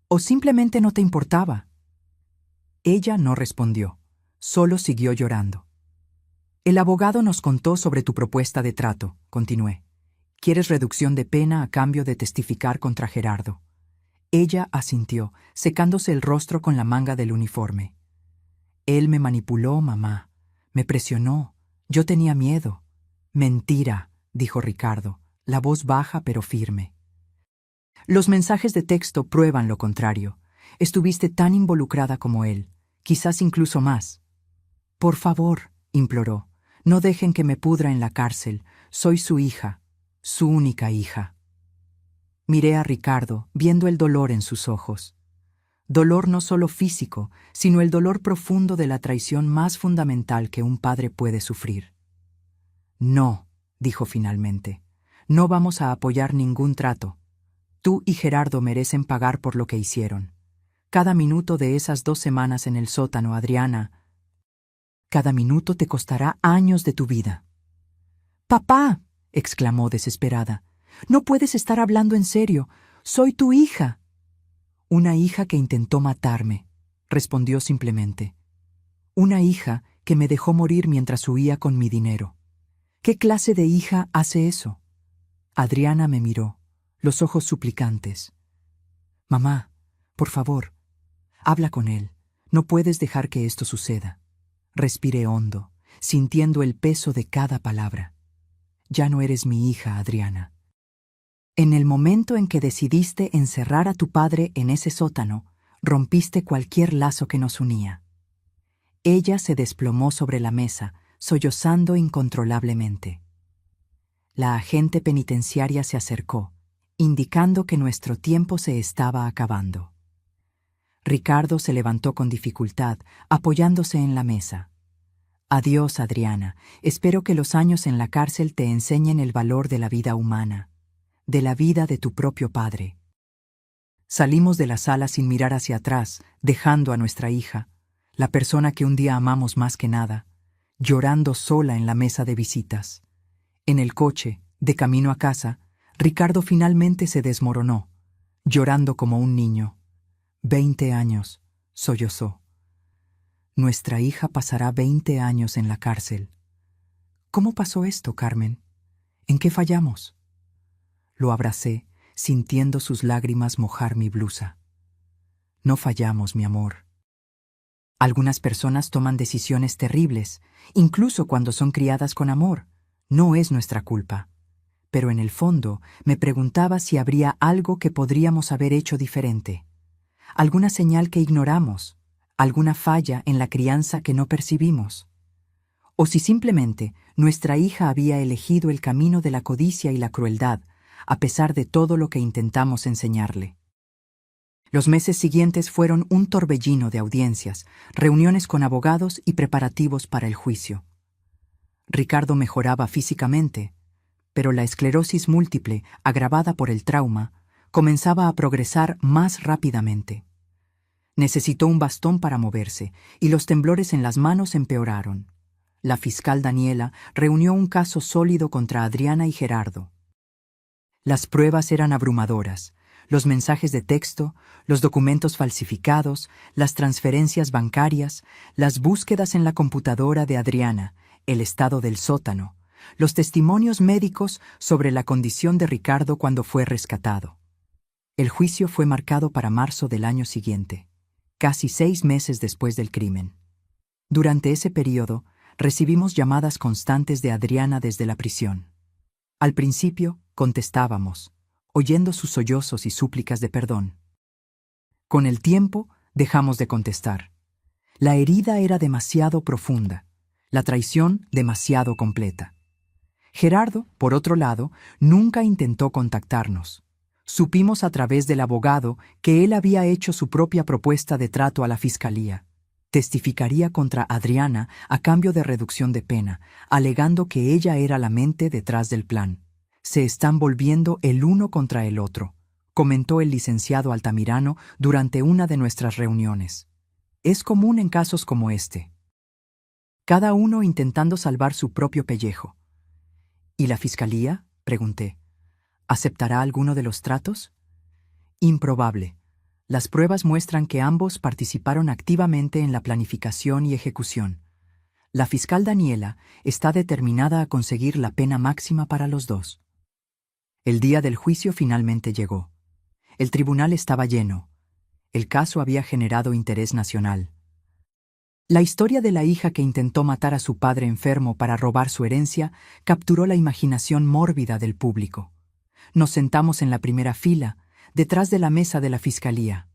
¿O simplemente no te importaba? Ella no respondió, solo siguió llorando. El abogado nos contó sobre tu propuesta de trato, continué. ¿Quieres reducción de pena a cambio de testificar contra Gerardo? Ella asintió, secándose el rostro con la manga del uniforme. Él me manipuló, mamá. Me presionó. Yo tenía miedo. Mentira, dijo Ricardo, la voz baja pero firme. Los mensajes de texto prueban lo contrario. Estuviste tan involucrada como él, quizás incluso más. Por favor, imploró, no dejen que me pudra en la cárcel. Soy su hija, su única hija. Miré a Ricardo, viendo el dolor en sus ojos. Dolor no solo físico, sino el dolor profundo de la traición más fundamental que un padre puede sufrir. No, dijo finalmente, no vamos a apoyar ningún trato. Tú y Gerardo merecen pagar por lo que hicieron. Cada minuto de esas 2 semanas en el sótano, Adriana, cada minuto te costará años de tu vida. ¡Papá!, exclamó desesperada. No puedes estar hablando en serio. Soy tu hija. Una hija que intentó matarme, respondió simplemente. Una hija que me dejó morir mientras huía con mi dinero. ¿Qué clase de hija hace eso? Adriana me miró, los ojos suplicantes. Mamá, por favor, habla con él. No puedes dejar que esto suceda. Respiré hondo, sintiendo el peso de cada palabra. Ya no eres mi hija, Adriana. En el momento en que decidiste encerrar a tu padre en ese sótano, rompiste cualquier lazo que nos unía. Ella se desplomó sobre la mesa, sollozando incontrolablemente. La agente penitenciaria se acercó. indicando que nuestro tiempo se estaba acabando. Ricardo se levantó con dificultad, apoyándose en la mesa. Adiós, Adriana. Espero que los años en la cárcel te enseñen el valor de la vida humana, de la vida de tu propio padre. Salimos de la sala sin mirar hacia atrás, dejando a nuestra hija, la persona que un día amamos más que nada, llorando sola en la mesa de visitas. En el coche, de camino a casa, Ricardo finalmente se desmoronó, llorando como un niño. 20 años, sollozó. Nuestra hija pasará 20 años en la cárcel. ¿Cómo pasó esto, Carmen? ¿En qué fallamos? Lo abracé, sintiendo sus lágrimas mojar mi blusa. No fallamos, mi amor. Algunas personas toman decisiones terribles, incluso cuando son criadas con amor. No es nuestra culpa. Pero en el fondo me preguntaba si habría algo que podríamos haber hecho diferente. Alguna señal que ignoramos, alguna falla en la crianza que no percibimos. O si simplemente nuestra hija había elegido el camino de la codicia y la crueldad, a pesar de todo lo que intentamos enseñarle. Los meses siguientes fueron un torbellino de audiencias, reuniones con abogados y preparativos para el juicio. Ricardo mejoraba físicamente, pero la esclerosis múltiple, agravada por el trauma, comenzaba a progresar más rápidamente. Necesitó un bastón para moverse, y los temblores en las manos empeoraron. La fiscal Daniela reunió un caso sólido contra Adriana y Gerardo. Las pruebas eran abrumadoras: los mensajes de texto, los documentos falsificados, las transferencias bancarias, las búsquedas en la computadora de Adriana, el estado del sótano, los testimonios médicos sobre la condición de Ricardo cuando fue rescatado. El juicio fue marcado para marzo del año siguiente, casi 6 meses después del crimen. Durante ese periodo, recibimos llamadas constantes de Adriana desde la prisión. Al principio, contestábamos, oyendo sus sollozos y súplicas de perdón. Con el tiempo, dejamos de contestar. La herida era demasiado profunda, la traición demasiado completa. Gerardo, por otro lado, nunca intentó contactarnos. Supimos a través del abogado que él había hecho su propia propuesta de trato a la fiscalía. Testificaría contra Adriana a cambio de reducción de pena, alegando que ella era la mente detrás del plan. Se están volviendo el uno contra el otro, comentó el licenciado Altamirano durante una de nuestras reuniones. Es común en casos como este. Cada uno intentando salvar su propio pellejo. ¿Y la fiscalía?, pregunté. ¿Aceptará alguno de los tratos? Improbable. Las pruebas muestran que ambos participaron activamente en la planificación y ejecución. La fiscal Daniela está determinada a conseguir la pena máxima para los dos. El día del juicio finalmente llegó. El tribunal estaba lleno. El caso había generado interés nacional. La historia de la hija que intentó matar a su padre enfermo para robar su herencia capturó la imaginación mórbida del público. Nos sentamos en la primera fila, detrás de la mesa de la fiscalía.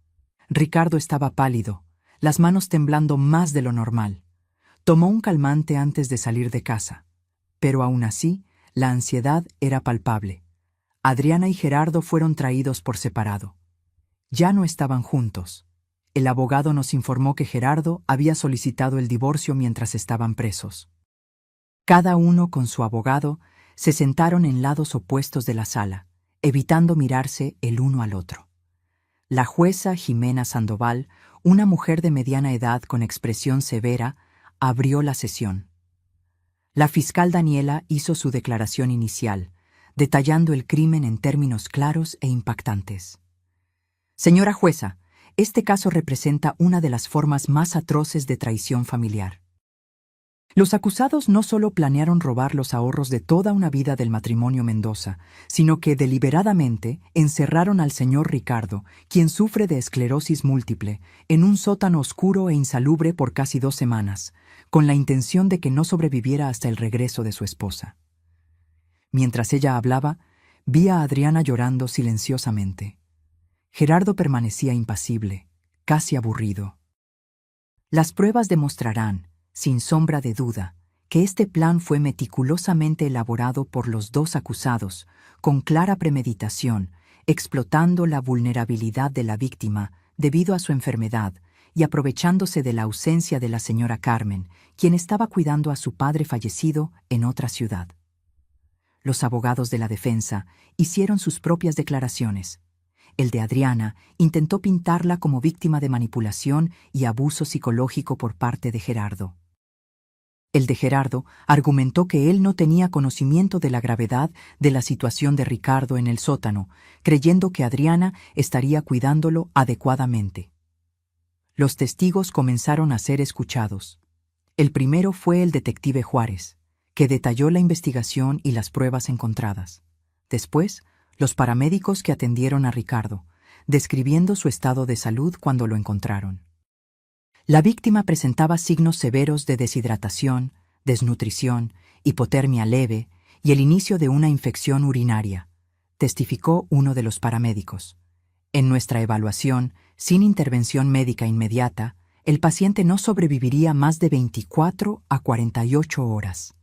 Ricardo estaba pálido, las manos temblando más de lo normal. Tomó un calmante antes de salir de casa, pero aún así, la ansiedad era palpable. Adriana y Gerardo fueron traídos por separado. Ya no estaban juntos. El abogado nos informó que Gerardo había solicitado el divorcio mientras estaban presos. Cada uno con su abogado se sentaron en lados opuestos de la sala, evitando mirarse el uno al otro. La jueza Jimena Sandoval, una mujer de mediana edad con expresión severa, abrió la sesión. La fiscal Daniela hizo su declaración inicial, detallando el crimen en términos claros e impactantes. Señora jueza, este caso representa una de las formas más atroces de traición familiar. Los acusados no solo planearon robar los ahorros de toda una vida del matrimonio Mendoza, sino que deliberadamente encerraron al señor Ricardo, quien sufre de esclerosis múltiple, en un sótano oscuro e insalubre por casi 2 semanas, con la intención de que no sobreviviera hasta el regreso de su esposa. Mientras ella hablaba, vi a Adriana llorando silenciosamente. Gerardo permanecía impasible, casi aburrido. Las pruebas demostrarán, sin sombra de duda, que este plan fue meticulosamente elaborado por los dos acusados, con clara premeditación, explotando la vulnerabilidad de la víctima debido a su enfermedad y aprovechándose de la ausencia de la señora Carmen, quien estaba cuidando a su padre fallecido en otra ciudad. Los abogados de la defensa hicieron sus propias declaraciones. El de Adriana intentó pintarla como víctima de manipulación y abuso psicológico por parte de Gerardo. El de Gerardo argumentó que él no tenía conocimiento de la gravedad de la situación de Ricardo en el sótano, creyendo que Adriana estaría cuidándolo adecuadamente. Los testigos comenzaron a ser escuchados. El primero fue el detective Juárez, que detalló la investigación y las pruebas encontradas. Después, los paramédicos que atendieron a Ricardo, describiendo su estado de salud cuando lo encontraron. La víctima presentaba signos severos de deshidratación, desnutrición, hipotermia leve y el inicio de una infección urinaria, testificó uno de los paramédicos. En nuestra evaluación, sin intervención médica inmediata, el paciente no sobreviviría más de 24 a 48 horas.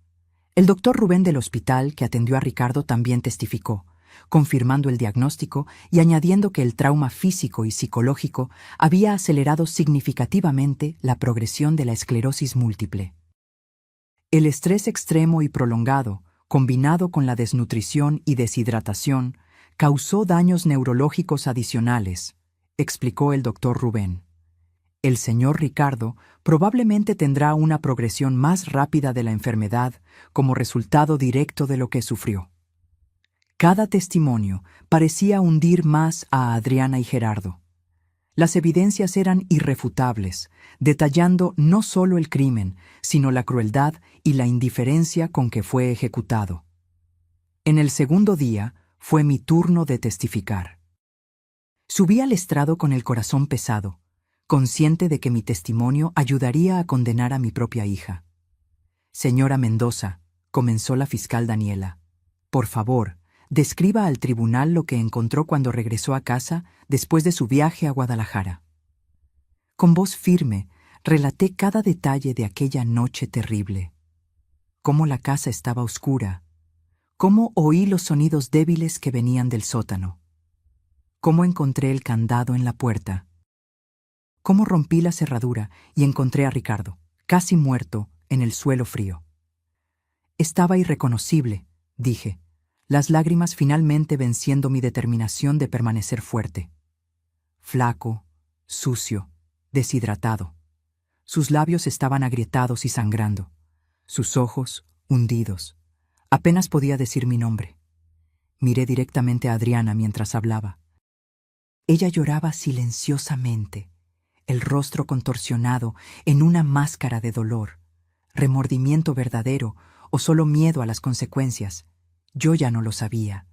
El doctor Rubén del hospital que atendió a Ricardo también testificó, confirmando el diagnóstico y añadiendo que el trauma físico y psicológico había acelerado significativamente la progresión de la esclerosis múltiple. El estrés extremo y prolongado, combinado con la desnutrición y deshidratación, causó daños neurológicos adicionales, explicó el doctor Rubén. El señor Ricardo probablemente tendrá una progresión más rápida de la enfermedad como resultado directo de lo que sufrió. Cada testimonio parecía hundir más a Adriana y Gerardo. Las evidencias eran irrefutables, detallando no solo el crimen, sino la crueldad y la indiferencia con que fue ejecutado. En el segundo día fue mi turno de testificar. Subí al estrado con el corazón pesado, consciente de que mi testimonio ayudaría a condenar a mi propia hija. Señora Mendoza, comenzó la fiscal Daniela, por favor, describa al tribunal lo que encontró cuando regresó a casa después de su viaje a Guadalajara. Con voz firme, relaté cada detalle de aquella noche terrible. Cómo la casa estaba oscura, cómo oí los sonidos débiles que venían del sótano, cómo encontré el candado en la puerta, cómo rompí la cerradura y encontré a Ricardo, casi muerto, en el suelo frío. Estaba irreconocible, dije, las lágrimas finalmente venciendo mi determinación de permanecer fuerte. Flaco, sucio, deshidratado. Sus labios estaban agrietados y sangrando, sus ojos hundidos. Apenas podía decir mi nombre. Miré directamente a Adriana mientras hablaba. Ella lloraba silenciosamente, el rostro contorsionado en una máscara de dolor, remordimiento verdadero o solo miedo a las consecuencias. Yo ya no lo sabía.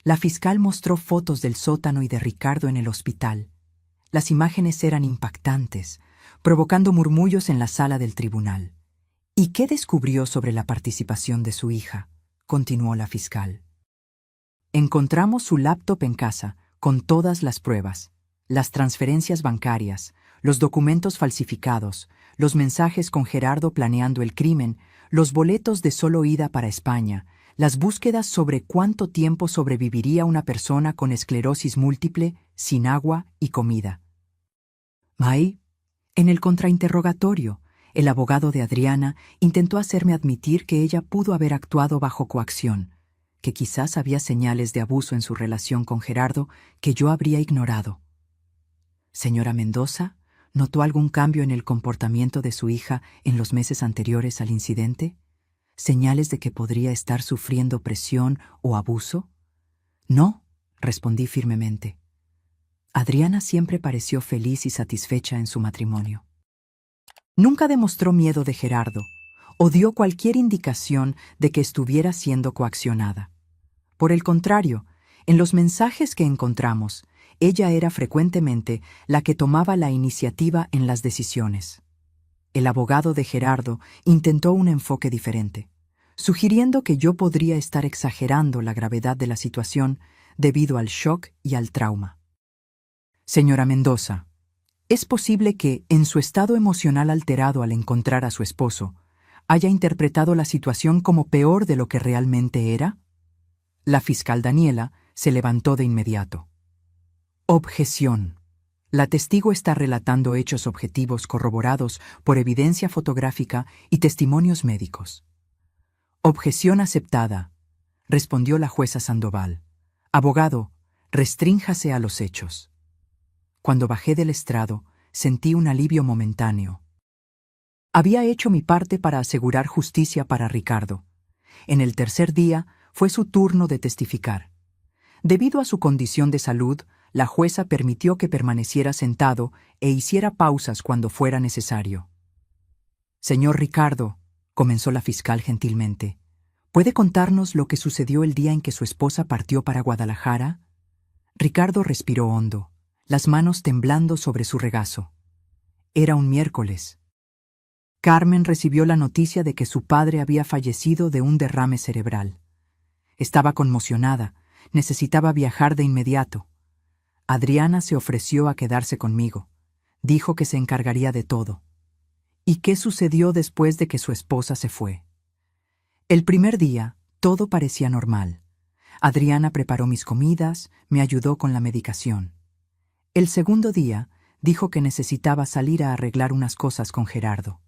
La fiscal mostró fotos del sótano y de Ricardo en el hospital. Las imágenes eran impactantes, provocando murmullos en la sala del tribunal. ¿Y qué descubrió sobre la participación de su hija?, continuó la fiscal. Encontramos su laptop en casa, con todas las pruebas, las transferencias bancarias, los documentos falsificados, los mensajes con Gerardo planeando el crimen, los boletos de solo ida para España, las búsquedas sobre cuánto tiempo sobreviviría una persona con esclerosis múltiple, sin agua y comida. May, en el contrainterrogatorio, el abogado de Adriana intentó hacerme admitir que ella pudo haber actuado bajo coacción, que quizás había señales de abuso en su relación con Gerardo que yo habría ignorado. Señora Mendoza, ¿notó algún cambio en el comportamiento de su hija en los meses anteriores al incidente? ¿Señales de que podría estar sufriendo presión o abuso? No, respondí firmemente. Adriana siempre pareció feliz y satisfecha en su matrimonio. Nunca demostró miedo de Gerardo o dio cualquier indicación de que estuviera siendo coaccionada. Por el contrario, en los mensajes que encontramos, ella era frecuentemente la que tomaba la iniciativa en las decisiones. El abogado de Gerardo intentó un enfoque diferente, sugiriendo que yo podría estar exagerando la gravedad de la situación debido al shock y al trauma. Señora Mendoza, ¿es posible que, en su estado emocional alterado al encontrar a su esposo, haya interpretado la situación como peor de lo que realmente era? La fiscal Daniela Se levantó de inmediato. Objeción. La testigo está relatando hechos objetivos corroborados por evidencia fotográfica y testimonios médicos. Objeción aceptada, respondió la jueza Sandoval. Abogado, restrínjase a los hechos. Cuando bajé del estrado, sentí un alivio momentáneo. Había hecho mi parte para asegurar justicia para Ricardo. En el tercer día fue su turno de testificar. Debido a su condición de salud, la jueza permitió que permaneciera sentado e hiciera pausas cuando fuera necesario. Señor Ricardo, comenzó la fiscal gentilmente, ¿puede contarnos lo que sucedió el día en que su esposa partió para Guadalajara? Ricardo respiró hondo, las manos temblando sobre su regazo. Era un miércoles. Carmen recibió la noticia de que su padre había fallecido de un derrame cerebral. Estaba conmocionada, necesitaba viajar de inmediato. Adriana se ofreció a quedarse conmigo. Dijo que se encargaría de todo. ¿Y qué sucedió después de que su esposa se fue? El primer día, todo parecía normal. Adriana preparó mis comidas, me ayudó con la medicación. El segundo día, dijo que necesitaba salir a arreglar unas cosas con Gerardo.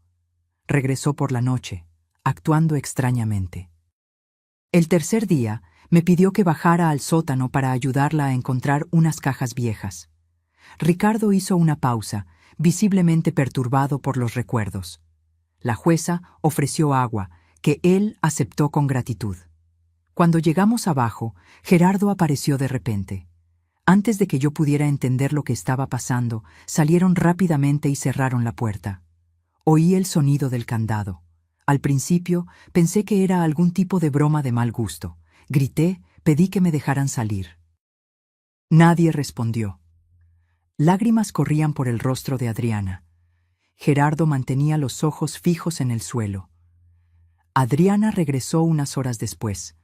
Regresó por la noche, actuando extrañamente. El tercer día, me pidió que bajara al sótano para ayudarla a encontrar unas cajas viejas. Ricardo hizo una pausa, visiblemente perturbado por los recuerdos. La jueza ofreció agua, que él aceptó con gratitud. Cuando llegamos abajo, Gerardo apareció de repente. Antes de que yo pudiera entender lo que estaba pasando, salieron rápidamente y cerraron la puerta. Oí el sonido del candado. Al principio, pensé que era algún tipo de broma de mal gusto. Grité, pedí que me dejaran salir. Nadie respondió. Lágrimas corrían por el rostro de Adriana. Gerardo mantenía los ojos fijos en el suelo. Adriana regresó unas horas después.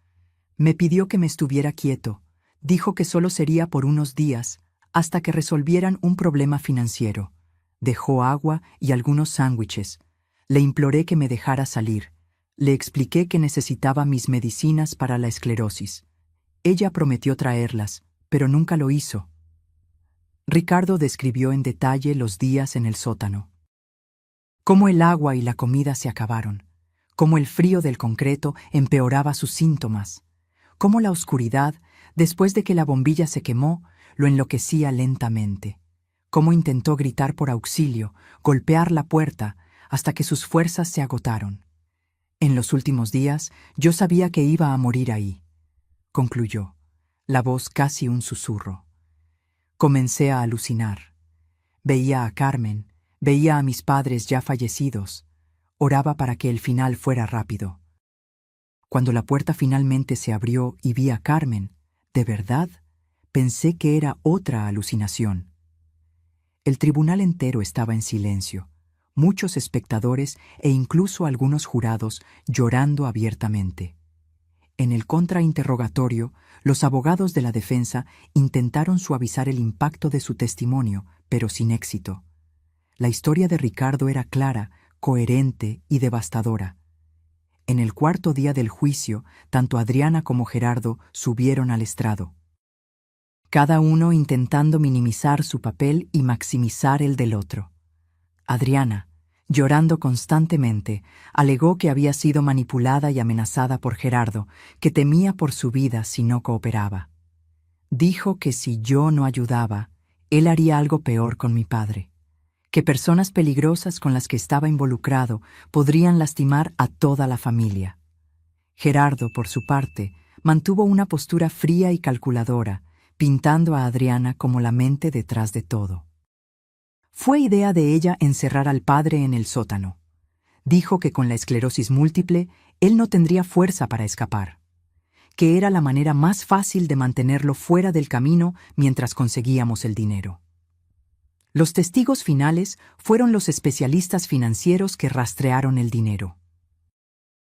Me pidió que me estuviera quieto. Dijo que solo sería por unos días, hasta que resolvieran un problema financiero. Dejó agua y algunos sándwiches. Le imploré que me dejara salir. Le expliqué que necesitaba mis medicinas para la esclerosis. Ella prometió traerlas, pero nunca lo hizo. Ricardo describió en detalle los días en el sótano. Cómo el agua y la comida se acabaron. Cómo el frío del concreto empeoraba sus síntomas. Cómo la oscuridad, después de que la bombilla se quemó, lo enloquecía lentamente. Cómo intentó gritar por auxilio, golpear la puerta, hasta que sus fuerzas se agotaron. En los últimos días, yo sabía que iba a morir ahí, concluyó, la voz casi un susurro. Comencé a alucinar. Veía a Carmen, veía a mis padres ya fallecidos. Oraba para que el final fuera rápido. Cuando la puerta finalmente se abrió y vi a Carmen, de verdad, pensé que era otra alucinación. El tribunal entero estaba en silencio. Muchos espectadores e incluso algunos jurados llorando abiertamente. En el contrainterrogatorio, los abogados de la defensa intentaron suavizar el impacto de su testimonio, pero sin éxito. La historia de Ricardo era clara, coherente y devastadora. En el cuarto día del juicio, tanto Adriana como Gerardo subieron al estrado. Cada uno intentando minimizar su papel y maximizar el del otro. Adriana, llorando constantemente, alegó que había sido manipulada y amenazada por Gerardo, que temía por su vida si no cooperaba. Dijo que si yo no ayudaba, él haría algo peor con mi padre, que personas peligrosas con las que estaba involucrado podrían lastimar a toda la familia. Gerardo, por su parte, mantuvo una postura fría y calculadora, pintando a Adriana como la mente detrás de todo. Fue idea de ella encerrar al padre en el sótano. Dijo que con la esclerosis múltiple, él no tendría fuerza para escapar, que era la manera más fácil de mantenerlo fuera del camino mientras conseguíamos el dinero. Los testigos finales fueron los especialistas financieros que rastrearon el dinero.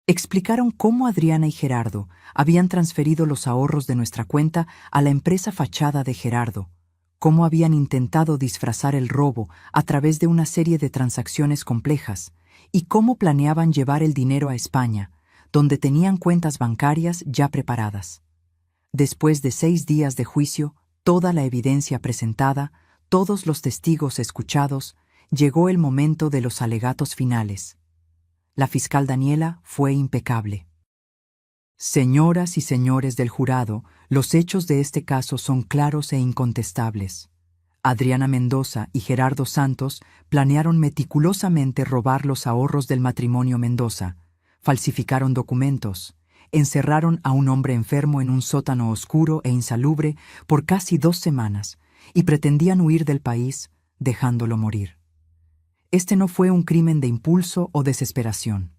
Explicaron cómo Adriana y Gerardo habían transferido los ahorros de nuestra cuenta a la empresa fachada de Gerardo, cómo habían intentado disfrazar el robo a través de una serie de transacciones complejas y cómo planeaban llevar el dinero a España, donde tenían cuentas bancarias ya preparadas. Después de 6 días de juicio, toda la evidencia presentada, todos los testigos escuchados, llegó el momento de los alegatos finales. La fiscal Daniela fue impecable. Señoras y señores del jurado, los hechos de este caso son claros e incontestables. Adriana Mendoza y Gerardo Santos planearon meticulosamente robar los ahorros del matrimonio Mendoza, falsificaron documentos, encerraron a un hombre enfermo en un sótano oscuro e insalubre por casi 2 semanas y pretendían huir del país, dejándolo morir. Este no fue un crimen de impulso o desesperación.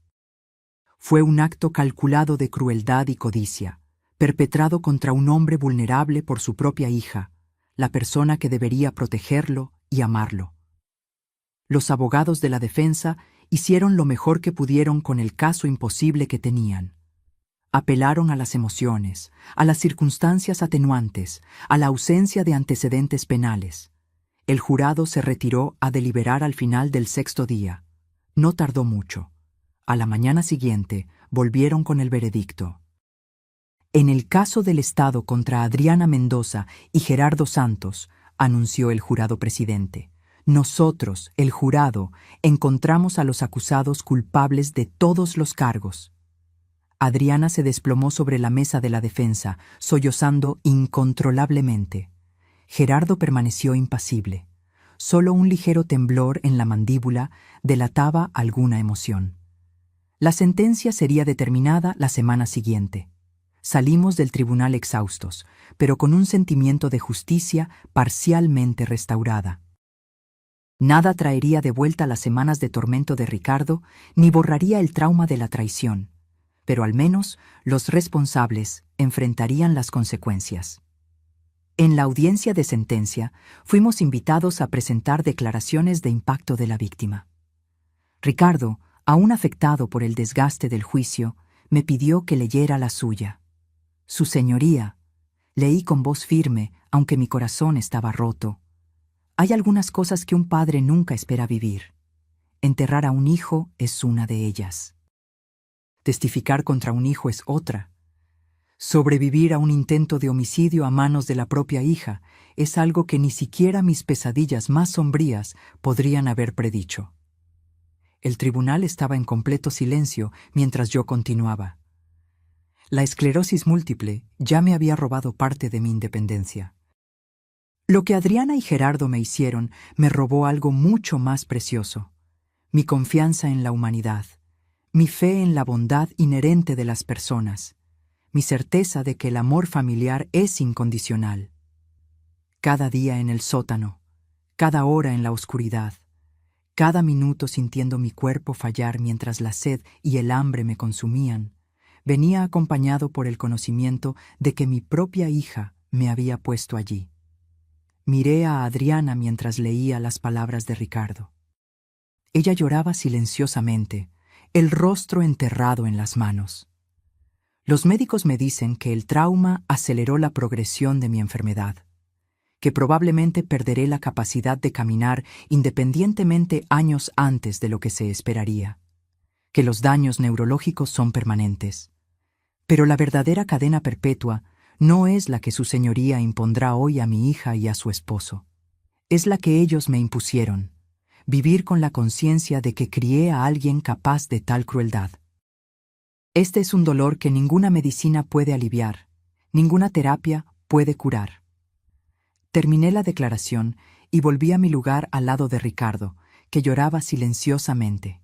Fue un acto calculado de crueldad y codicia, perpetrado contra un hombre vulnerable por su propia hija, la persona que debería protegerlo y amarlo. Los abogados de la defensa hicieron lo mejor que pudieron con el caso imposible que tenían. Apelaron a las emociones, a las circunstancias atenuantes, a la ausencia de antecedentes penales. El jurado se retiró a deliberar al final del 6º día. No tardó mucho. A la mañana siguiente volvieron con el veredicto. En el caso del Estado contra Adriana Mendoza y Gerardo Santos, anunció el jurado presidente, nosotros, el jurado, encontramos a los acusados culpables de todos los cargos. Adriana se desplomó sobre la mesa de la defensa, sollozando incontrolablemente. Gerardo permaneció impasible. Solo un ligero temblor en la mandíbula delataba alguna emoción. La sentencia sería determinada la semana siguiente. Salimos del tribunal exhaustos, pero con un sentimiento de justicia parcialmente restaurada. Nada traería de vuelta las semanas de tormento de Ricardo, ni borraría el trauma de la traición, pero al menos los responsables enfrentarían las consecuencias. En la audiencia de sentencia, fuimos invitados a presentar declaraciones de impacto de la víctima. Ricardo, aún afectado por el desgaste del juicio, me pidió que leyera la suya. Su señoría, leí con voz firme, aunque mi corazón estaba roto. Hay algunas cosas que un padre nunca espera vivir. Enterrar a un hijo es una de ellas. Testificar contra un hijo es otra. Sobrevivir a un intento de homicidio a manos de la propia hija es algo que ni siquiera mis pesadillas más sombrías podrían haber predicho. El tribunal estaba en completo silencio mientras yo continuaba. La esclerosis múltiple ya me había robado parte de mi independencia. Lo que Adriana y Gerardo me hicieron me robó algo mucho más precioso: mi confianza en la humanidad, mi fe en la bondad inherente de las personas, mi certeza de que el amor familiar es incondicional. Cada día en el sótano, cada hora en la oscuridad, cada minuto sintiendo mi cuerpo fallar mientras la sed y el hambre me consumían, venía acompañado por el conocimiento de que mi propia hija me había puesto allí. Miré a Adriana mientras leía las palabras de Ricardo. Ella lloraba silenciosamente, el rostro enterrado en las manos. Los médicos me dicen que el trauma aceleró la progresión de mi enfermedad, que probablemente perderé la capacidad de caminar independientemente años antes de lo que se esperaría, que los daños neurológicos son permanentes. Pero la verdadera cadena perpetua no es la que su señoría impondrá hoy a mi hija y a su esposo. Es la que ellos me impusieron: vivir con la conciencia de que crié a alguien capaz de tal crueldad. Este es un dolor que ninguna medicina puede aliviar, ninguna terapia puede curar. Terminé la declaración y volví a mi lugar al lado de Ricardo, que lloraba silenciosamente.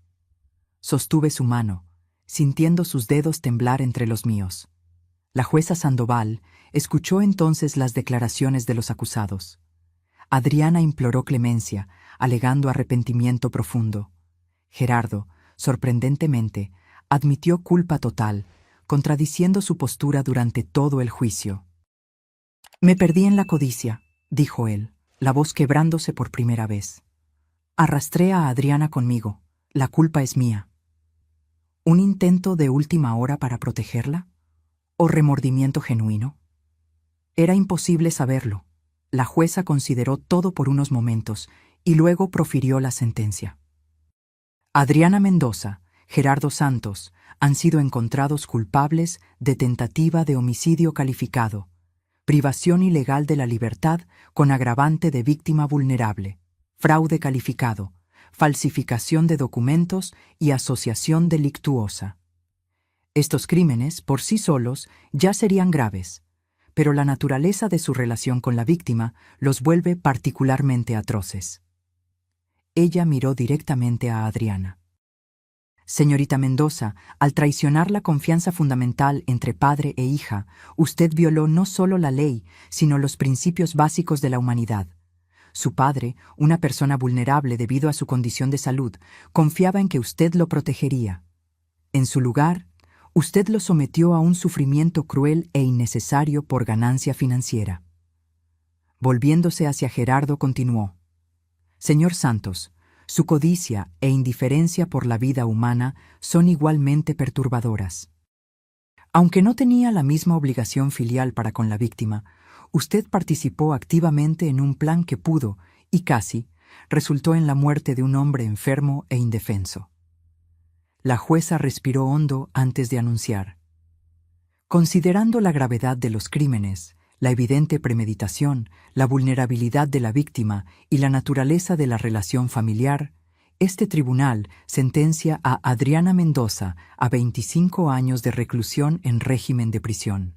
Sostuve su mano, sintiendo sus dedos temblar entre los míos. La jueza Sandoval escuchó entonces las declaraciones de los acusados. Adriana imploró clemencia, alegando arrepentimiento profundo. Gerardo, sorprendentemente, admitió culpa total, contradiciendo su postura durante todo el juicio. «Me perdí en la codicia», dijo él, la voz quebrándose por primera vez. «Arrastré a Adriana conmigo. La culpa es mía». ¿Un intento de última hora para protegerla? ¿O remordimiento genuino? Era imposible saberlo. La jueza consideró todo por unos momentos y luego profirió la sentencia. Adriana Mendoza, Gerardo Santos, han sido encontrados culpables de tentativa de homicidio calificado, privación ilegal de la libertad con agravante de víctima vulnerable, fraude calificado, falsificación de documentos y asociación delictuosa. Estos crímenes, por sí solos, ya serían graves, pero la naturaleza de su relación con la víctima los vuelve particularmente atroces. Ella miró directamente a Adriana. Señorita Mendoza, al traicionar la confianza fundamental entre padre e hija, usted violó no solo la ley, sino los principios básicos de la humanidad. Su padre, una persona vulnerable debido a su condición de salud, confiaba en que usted lo protegería. En su lugar, usted lo sometió a un sufrimiento cruel e innecesario por ganancia financiera. Volviéndose hacia Gerardo, continuó: Señor Santos, su codicia e indiferencia por la vida humana son igualmente perturbadoras. Aunque no tenía la misma obligación filial para con la víctima, usted participó activamente en un plan que pudo, y casi, resultó en la muerte de un hombre enfermo e indefenso. La jueza respiró hondo antes de anunciar: Considerando la gravedad de los crímenes, la evidente premeditación, la vulnerabilidad de la víctima y la naturaleza de la relación familiar, este tribunal sentencia a Adriana Mendoza a 25 años de reclusión en régimen de prisión.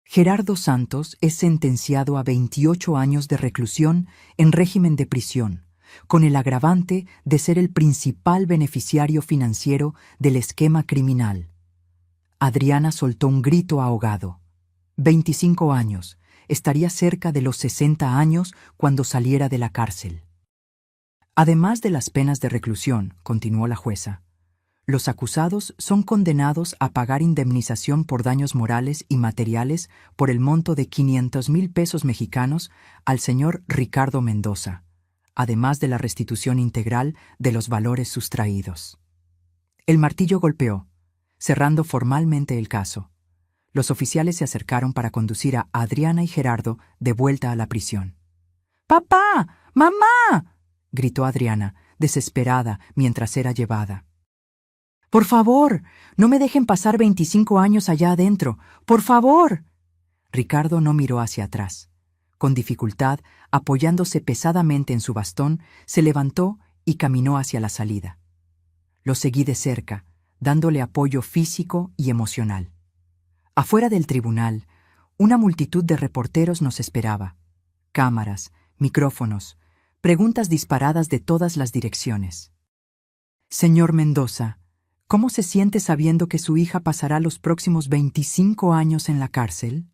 Gerardo Santos es sentenciado a 28 años de reclusión en régimen de prisión, con el agravante de ser el principal beneficiario financiero del esquema criminal. Adriana soltó un grito ahogado. 25 años. Estaría cerca de los 60 años cuando saliera de la cárcel. Además de las penas de reclusión, continuó la jueza, los acusados son condenados a pagar indemnización por daños morales y materiales por el monto de 500,000 pesos mexicanos al señor Ricardo Mendoza, además de la restitución integral de los valores sustraídos. El martillo golpeó, cerrando formalmente el caso. Los oficiales se acercaron para conducir a Adriana y Gerardo de vuelta a la prisión. ¡Papá! ¡Mamá!, gritó Adriana, desesperada, mientras era llevada. ¡Por favor! ¡No me dejen pasar 25 años allá adentro! ¡Por favor! Ricardo no miró hacia atrás. Con dificultad, apoyándose pesadamente en su bastón, se levantó y caminó hacia la salida. Lo seguí de cerca, dándole apoyo físico y emocional. Afuera del tribunal, una multitud de reporteros nos esperaba. Cámaras, micrófonos, preguntas disparadas de todas las direcciones. Señor Mendoza, ¿cómo se siente sabiendo que su hija pasará los próximos 25 años en la cárcel?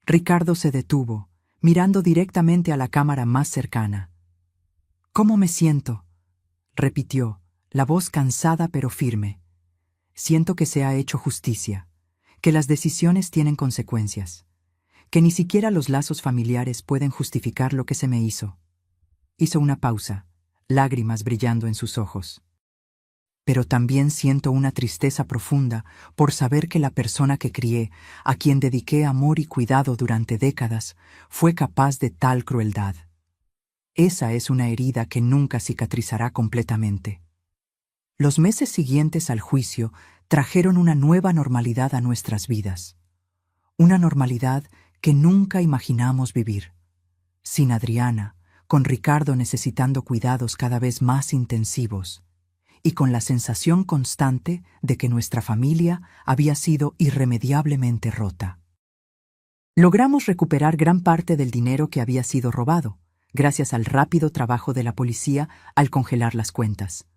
Ricardo se detuvo, mirando directamente a la cámara más cercana. ¿Cómo me siento?, repitió, la voz cansada pero firme. Siento que se ha hecho justicia, que las decisiones tienen consecuencias, que ni siquiera los lazos familiares pueden justificar lo que se me hizo. Hizo una pausa, lágrimas brillando en sus ojos. Pero también siento una tristeza profunda por saber que la persona que crié, a quien dediqué amor y cuidado durante décadas, fue capaz de tal crueldad. Esa es una herida que nunca cicatrizará completamente. Los meses siguientes al juicio trajeron una nueva normalidad a nuestras vidas. Una normalidad que nunca imaginamos vivir. Sin Adriana, con Ricardo necesitando cuidados cada vez más intensivos, y con la sensación constante de que nuestra familia había sido irremediablemente rota. Logramos recuperar gran parte del dinero que había sido robado, gracias al rápido trabajo de la policía al congelar las cuentas.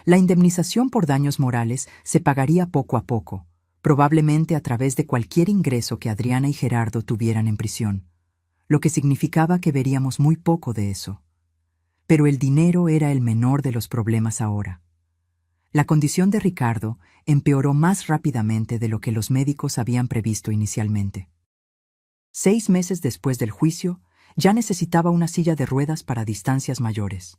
La indemnización por daños morales se pagaría poco a poco, probablemente a través de cualquier ingreso que Adriana y Gerardo tuvieran en prisión, lo que significaba que veríamos muy poco de eso. Pero el dinero era el menor de los problemas ahora. La condición de Ricardo empeoró más rápidamente de lo que los médicos habían previsto inicialmente. 6 meses después del juicio, ya necesitaba una silla de ruedas para distancias mayores.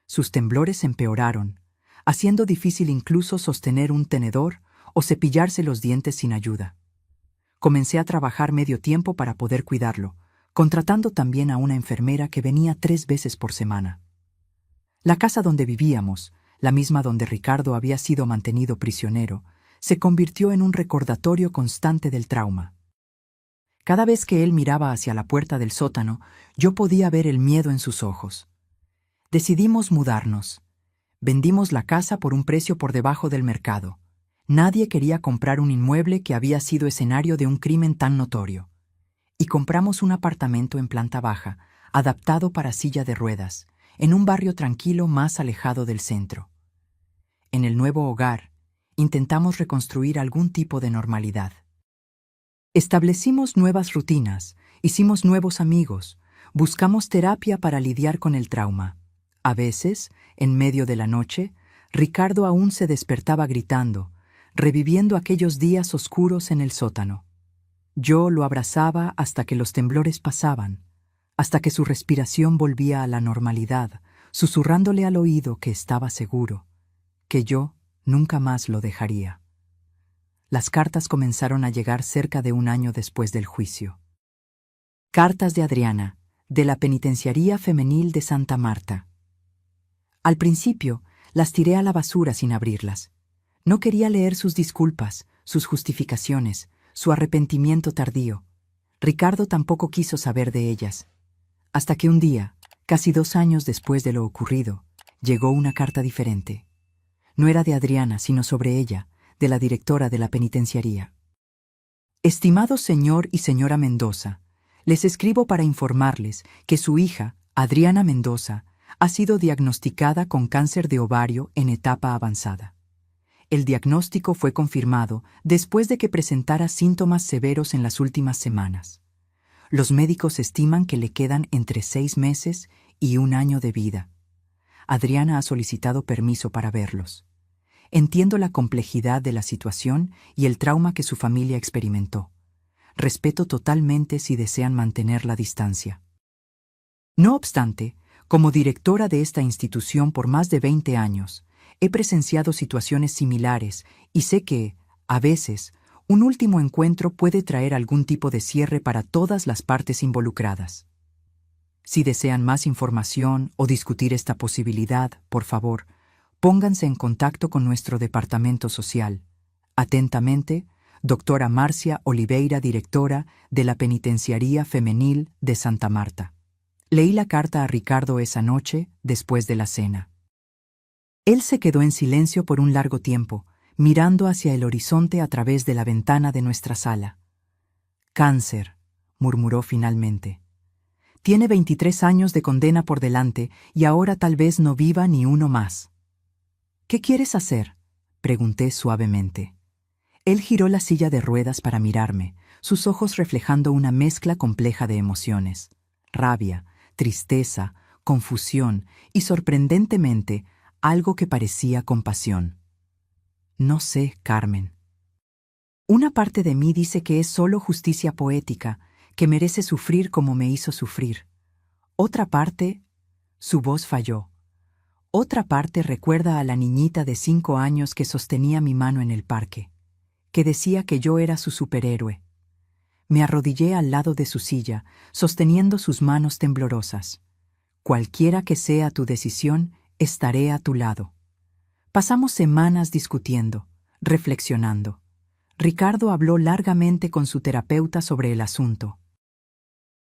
Sus temblores empeoraron, haciendo difícil incluso sostener un tenedor o cepillarse los dientes sin ayuda. Comencé a trabajar medio tiempo para poder cuidarlo, contratando también a una enfermera que venía 3 veces por semana. La casa donde vivíamos, la misma donde Ricardo había sido mantenido prisionero, se convirtió en un recordatorio constante del trauma. Cada vez que él miraba hacia la puerta del sótano, yo podía ver el miedo en sus ojos. Decidimos mudarnos. Vendimos la casa por un precio por debajo del mercado. Nadie quería comprar un inmueble que había sido escenario de un crimen tan notorio. Y compramos un apartamento en planta baja, adaptado para silla de ruedas, en un barrio tranquilo más alejado del centro. En el nuevo hogar, intentamos reconstruir algún tipo de normalidad. Establecimos nuevas rutinas, hicimos nuevos amigos, buscamos terapia para lidiar con el trauma. A veces, en medio de la noche, Ricardo aún se despertaba gritando, reviviendo aquellos días oscuros en el sótano. Yo lo abrazaba hasta que los temblores pasaban, hasta que su respiración volvía a la normalidad, susurrándole al oído que estaba seguro, que yo nunca más lo dejaría. Las cartas comenzaron a llegar cerca de un año después del juicio. Cartas de Adriana, de la Penitenciaría Femenil de Santa Marta. Al principio, las tiré a la basura sin abrirlas. No quería leer sus disculpas, sus justificaciones, su arrepentimiento tardío. Ricardo tampoco quiso saber de ellas. Hasta que un día, casi 2 años después de lo ocurrido, llegó una carta diferente. No era de Adriana, sino sobre ella, de la directora de la penitenciaría. Estimado señor y señora Mendoza, les escribo para informarles que su hija, Adriana Mendoza, ha sido diagnosticada con cáncer de ovario en etapa avanzada. El diagnóstico fue confirmado después de que presentara síntomas severos en las últimas semanas. Los médicos estiman que le quedan entre 6 meses y 1 año de vida. Adriana ha solicitado permiso para verlos. Entiendo la complejidad de la situación y el trauma que su familia experimentó. Respeto totalmente si desean mantener la distancia. No obstante, como directora de esta institución por más de 20 años, he presenciado situaciones similares y sé que, a veces, un último encuentro puede traer algún tipo de cierre para todas las partes involucradas. Si desean más información o discutir esta posibilidad, por favor, pónganse en contacto con nuestro departamento social. Atentamente, doctora Marcia Oliveira, directora de la Penitenciaría Femenil de Santa Marta. Leí la carta a Ricardo esa noche, después de la cena. Él se quedó en silencio por un largo tiempo, mirando hacia el horizonte a través de la ventana de nuestra sala. Cáncer, murmuró finalmente. Tiene 23 años de condena por delante y ahora tal vez no viva ni uno más. ¿Qué quieres hacer?, pregunté suavemente. Él giró la silla de ruedas para mirarme, sus ojos reflejando una mezcla compleja de emociones: rabia, tristeza, confusión y, sorprendentemente, algo que parecía compasión. No sé, Carmen. Una parte de mí dice que es solo justicia poética, que merece sufrir como me hizo sufrir. Otra parte, su voz falló. Otra parte recuerda a la niñita de 5 años que sostenía mi mano en el parque, que decía que yo era su superhéroe. Me arrodillé al lado de su silla, sosteniendo sus manos temblorosas. Cualquiera que sea tu decisión, estaré a tu lado. Pasamos semanas discutiendo, reflexionando. Ricardo habló largamente con su terapeuta sobre el asunto.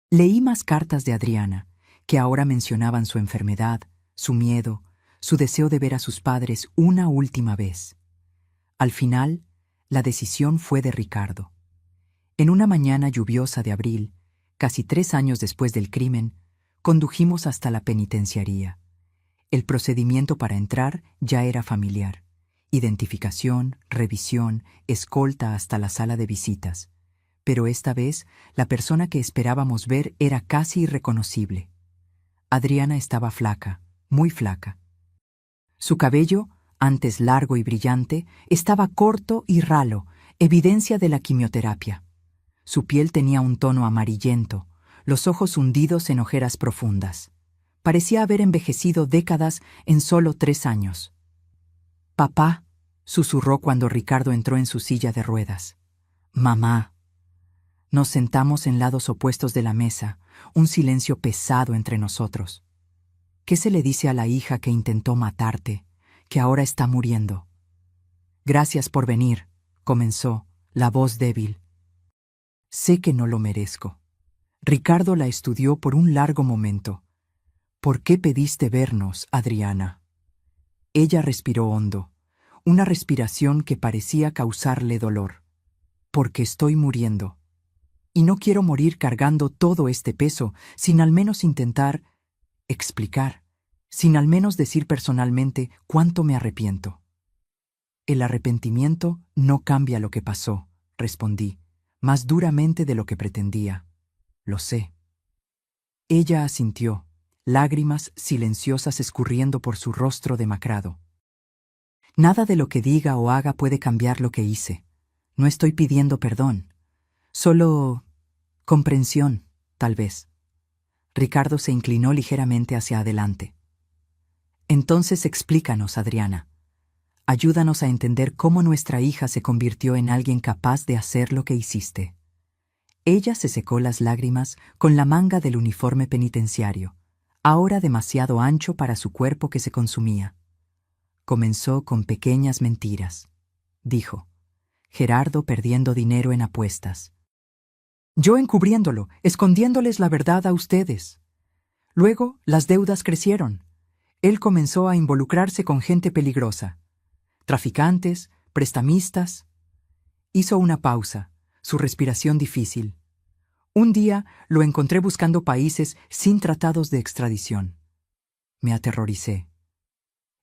Leí más cartas de Adriana, que ahora mencionaban su enfermedad, su miedo, su deseo de ver a sus padres una última vez. Al final, la decisión fue de Ricardo. En una mañana lluviosa de abril, casi 3 años después del crimen, condujimos hasta la penitenciaría. El procedimiento para entrar ya era familiar: identificación, revisión, escolta hasta la sala de visitas. Pero esta vez, la persona que esperábamos ver era casi irreconocible. Adriana estaba flaca, muy flaca. Su cabello, antes largo y brillante, estaba corto y ralo, evidencia de la quimioterapia. Su piel tenía un tono amarillento, los ojos hundidos en ojeras profundas. Parecía haber envejecido décadas en solo 3 años. «Papá», susurró cuando Ricardo entró en su silla de ruedas. «Mamá». Nos sentamos en lados opuestos de la mesa, un silencio pesado entre nosotros. ¿Qué se le dice a la hija que intentó matarte, que ahora está muriendo? «Gracias por venir», comenzó, la voz débil. Sé que no lo merezco. Ricardo la estudió por un largo momento. ¿Por qué pediste vernos, Adriana? Ella respiró hondo, una respiración que parecía causarle dolor. Porque estoy muriendo. Y no quiero morir cargando todo este peso sin al menos intentar explicar, sin al menos decir personalmente cuánto me arrepiento. El arrepentimiento no cambia lo que pasó, respondí, más duramente de lo que pretendía. Lo sé. Ella asintió, lágrimas silenciosas escurriendo por su rostro demacrado. Nada de lo que diga o haga puede cambiar lo que hice. No estoy pidiendo perdón. Solo comprensión, tal vez. Ricardo se inclinó ligeramente hacia adelante. Entonces explícanos, Adriana. Ayúdanos a entender cómo nuestra hija se convirtió en alguien capaz de hacer lo que hiciste. Ella se secó las lágrimas con la manga del uniforme penitenciario, ahora demasiado ancho para su cuerpo que se consumía. Comenzó con pequeñas mentiras, dijo. Gerardo perdiendo dinero en apuestas. Yo encubriéndolo, escondiéndoles la verdad a ustedes. Luego, las deudas crecieron. Él comenzó a involucrarse con gente peligrosa. Traficantes, prestamistas. Hizo una pausa, su respiración difícil. Un día lo encontré buscando países sin tratados de extradición. Me aterroricé.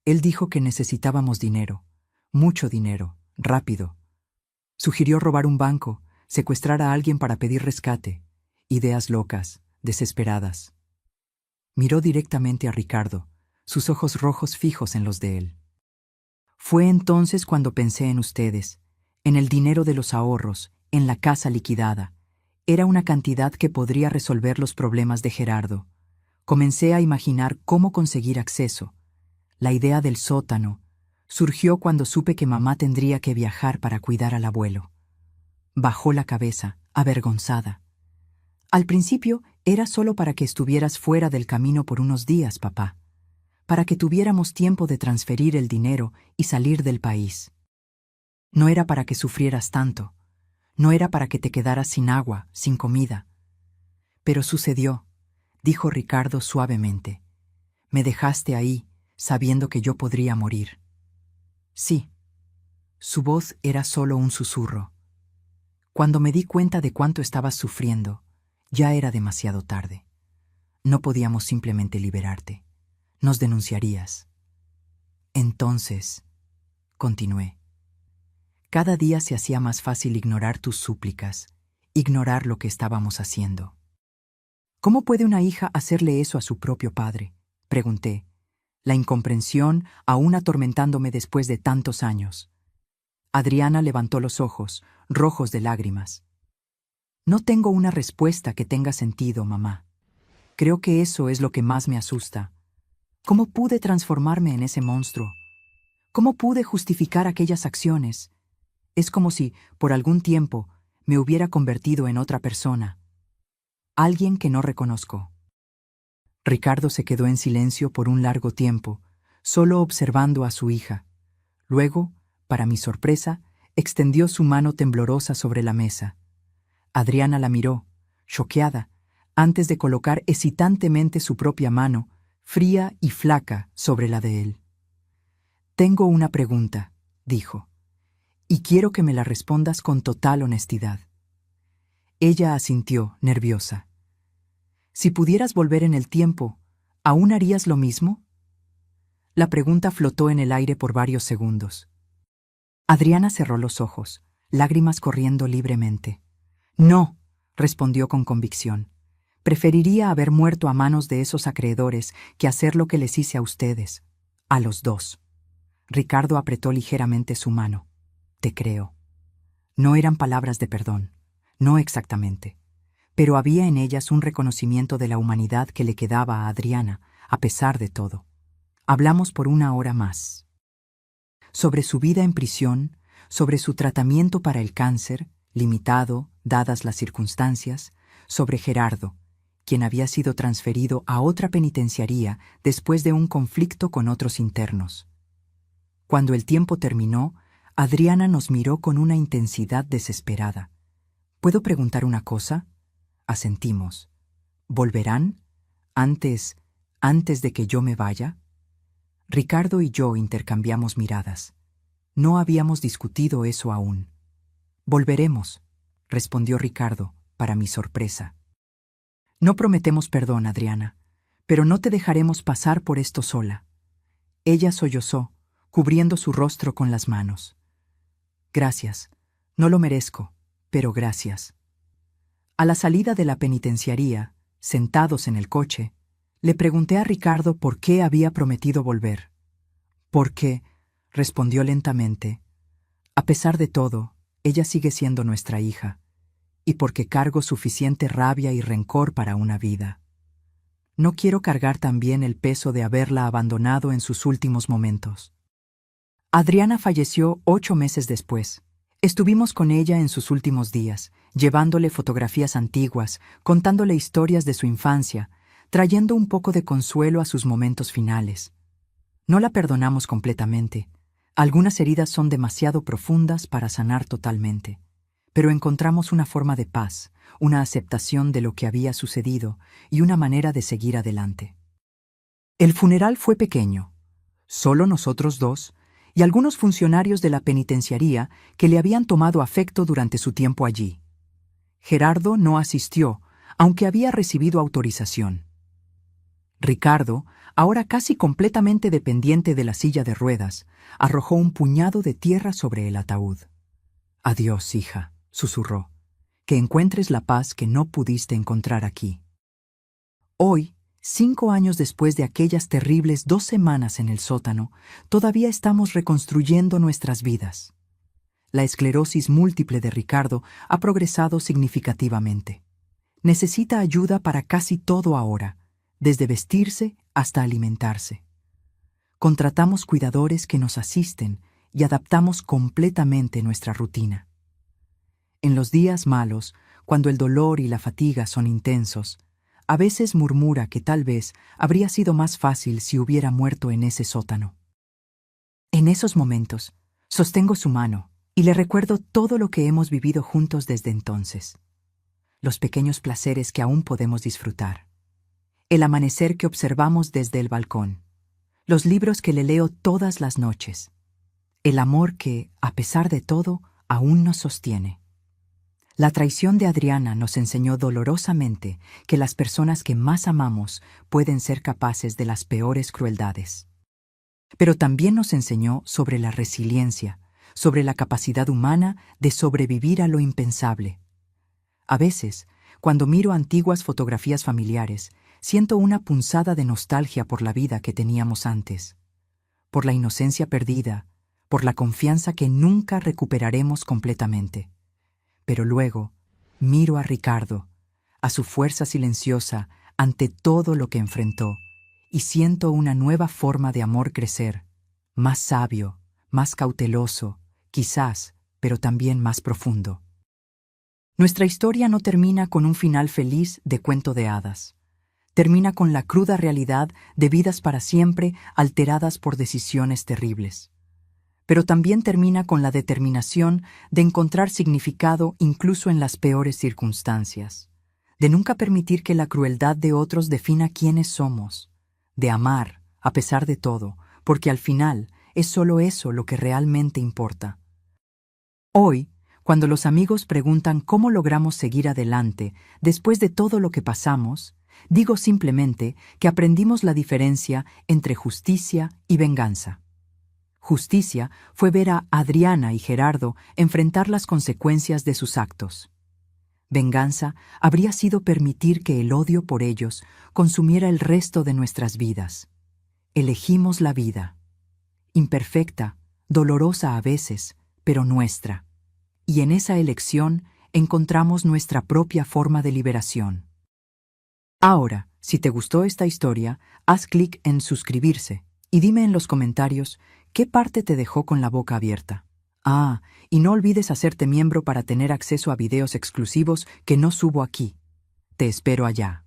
Él dijo que necesitábamos dinero, mucho dinero, rápido. Sugirió robar un banco, secuestrar a alguien para pedir rescate. Ideas locas, desesperadas. Miró directamente a Ricardo, sus ojos rojos fijos en los de él. Fue entonces cuando pensé en ustedes, en el dinero de los ahorros, en la casa liquidada. Era una cantidad que podría resolver los problemas de Gerardo. Comencé a imaginar cómo conseguir acceso. La idea del sótano surgió cuando supe que mamá tendría que viajar para cuidar al abuelo. Bajó la cabeza, avergonzada. Al principio era solo para que estuvieras fuera del camino por unos días, papá. Para que tuviéramos tiempo de transferir el dinero y salir del país. No era para que sufrieras tanto. No era para que te quedaras sin agua, sin comida. Pero sucedió, dijo Ricardo suavemente. Me dejaste ahí, sabiendo que yo podría morir. Sí. Su voz era solo un susurro. Cuando me di cuenta de cuánto estabas sufriendo, ya era demasiado tarde. No podíamos simplemente liberarte. Nos denunciarías. Entonces, continué, cada día se hacía más fácil ignorar tus súplicas, ignorar lo que estábamos haciendo. ¿Cómo puede una hija hacerle eso a su propio padre?, pregunté, la incomprensión aún atormentándome después de tantos años. Adriana levantó los ojos, rojos de lágrimas. No tengo una respuesta que tenga sentido, mamá. Creo que eso es lo que más me asusta. ¿Cómo pude transformarme en ese monstruo? ¿Cómo pude justificar aquellas acciones? Es como si, por algún tiempo, me hubiera convertido en otra persona. Alguien que no reconozco. Ricardo se quedó en silencio por un largo tiempo, solo observando a su hija. Luego, para mi sorpresa, extendió su mano temblorosa sobre la mesa. Adriana la miró, choqueada, antes de colocar hesitantemente su propia mano, fría y flaca, sobre la de él. Tengo una pregunta, dijo, y quiero que me la respondas con total honestidad. Ella asintió, nerviosa. Si pudieras volver en el tiempo, ¿aún harías lo mismo? La pregunta flotó en el aire por varios segundos. Adriana cerró los ojos, lágrimas corriendo libremente. No, respondió con convicción. Preferiría haber muerto a manos de esos acreedores que hacer lo que les hice a ustedes, a los dos. Ricardo apretó ligeramente su mano. Te creo. No eran palabras de perdón, no exactamente, pero había en ellas un reconocimiento de la humanidad que le quedaba a Adriana, a pesar de todo. Hablamos por una hora más. Sobre su vida en prisión, sobre su tratamiento para el cáncer, limitado, dadas las circunstancias, sobre Gerardo, quien había sido transferido a otra penitenciaría después de un conflicto con otros internos. Cuando el tiempo terminó, Adriana nos miró con una intensidad desesperada. ¿Puedo preguntar una cosa? Asentimos. ¿Volverán? Antes de que yo me vaya. Ricardo y yo intercambiamos miradas. No habíamos discutido eso aún. Volveremos, respondió Ricardo, para mi sorpresa. No prometemos perdón, Adriana, pero no te dejaremos pasar por esto sola. Ella sollozó, cubriendo su rostro con las manos. Gracias. No lo merezco, pero gracias. A la salida de la penitenciaría, sentados en el coche, le pregunté a Ricardo por qué había prometido volver. Porque, respondió lentamente, a pesar de todo, ella sigue siendo nuestra hija, y porque cargo suficiente rabia y rencor para una vida. No quiero cargar también el peso de haberla abandonado en sus últimos momentos. Adriana falleció 8 meses después. Estuvimos con ella en sus últimos días, llevándole fotografías antiguas, contándole historias de su infancia, trayendo un poco de consuelo a sus momentos finales. No la perdonamos completamente. Algunas heridas son demasiado profundas para sanar totalmente. Pero encontramos una forma de paz, una aceptación de lo que había sucedido y una manera de seguir adelante. El funeral fue pequeño. Solo nosotros dos y algunos funcionarios de la penitenciaría que le habían tomado afecto durante su tiempo allí. Gerardo no asistió, aunque había recibido autorización. Ricardo, ahora casi completamente dependiente de la silla de ruedas, arrojó un puñado de tierra sobre el ataúd. «Adiós, hija», susurró, «que encuentres la paz que no pudiste encontrar aquí». Hoy, 5 años después de aquellas terribles 2 semanas en el sótano, todavía estamos reconstruyendo nuestras vidas. La esclerosis múltiple de Ricardo ha progresado significativamente. Necesita ayuda para casi todo ahora, desde vestirse hasta alimentarse. Contratamos cuidadores que nos asisten y adaptamos completamente nuestra rutina. En los días malos, cuando el dolor y la fatiga son intensos, a veces murmura que tal vez habría sido más fácil si hubiera muerto en ese sótano. En esos momentos, sostengo su mano y le recuerdo todo lo que hemos vivido juntos desde entonces. Los pequeños placeres que aún podemos disfrutar. El amanecer que observamos desde el balcón. Los libros que le leo todas las noches. El amor que, a pesar de todo, aún nos sostiene. La traición de Adriana nos enseñó dolorosamente que las personas que más amamos pueden ser capaces de las peores crueldades. Pero también nos enseñó sobre la resiliencia, sobre la capacidad humana de sobrevivir a lo impensable. A veces, cuando miro antiguas fotografías familiares, siento una punzada de nostalgia por la vida que teníamos antes, por la inocencia perdida, por la confianza que nunca recuperaremos completamente. Pero luego, miro a Ricardo, a su fuerza silenciosa ante todo lo que enfrentó, y siento una nueva forma de amor crecer, más sabio, más cauteloso, quizás, pero también más profundo. Nuestra historia no termina con un final feliz de cuento de hadas. Termina con la cruda realidad de vidas para siempre alteradas por decisiones terribles. Pero también termina con la determinación de encontrar significado incluso en las peores circunstancias, de nunca permitir que la crueldad de otros defina quiénes somos, de amar, a pesar de todo, porque al final es solo eso lo que realmente importa. Hoy, cuando los amigos preguntan cómo logramos seguir adelante después de todo lo que pasamos, digo simplemente que aprendimos la diferencia entre justicia y venganza. Justicia fue ver a Adriana y Gerardo enfrentar las consecuencias de sus actos. Venganza habría sido permitir que el odio por ellos consumiera el resto de nuestras vidas. Elegimos la vida. Imperfecta, dolorosa a veces, pero nuestra. Y en esa elección encontramos nuestra propia forma de liberación. Ahora, si te gustó esta historia, haz clic en suscribirse y dime en los comentarios qué parte te dejó con la boca abierta. Y no olvides hacerte miembro para tener acceso a videos exclusivos que no subo aquí. Te espero allá.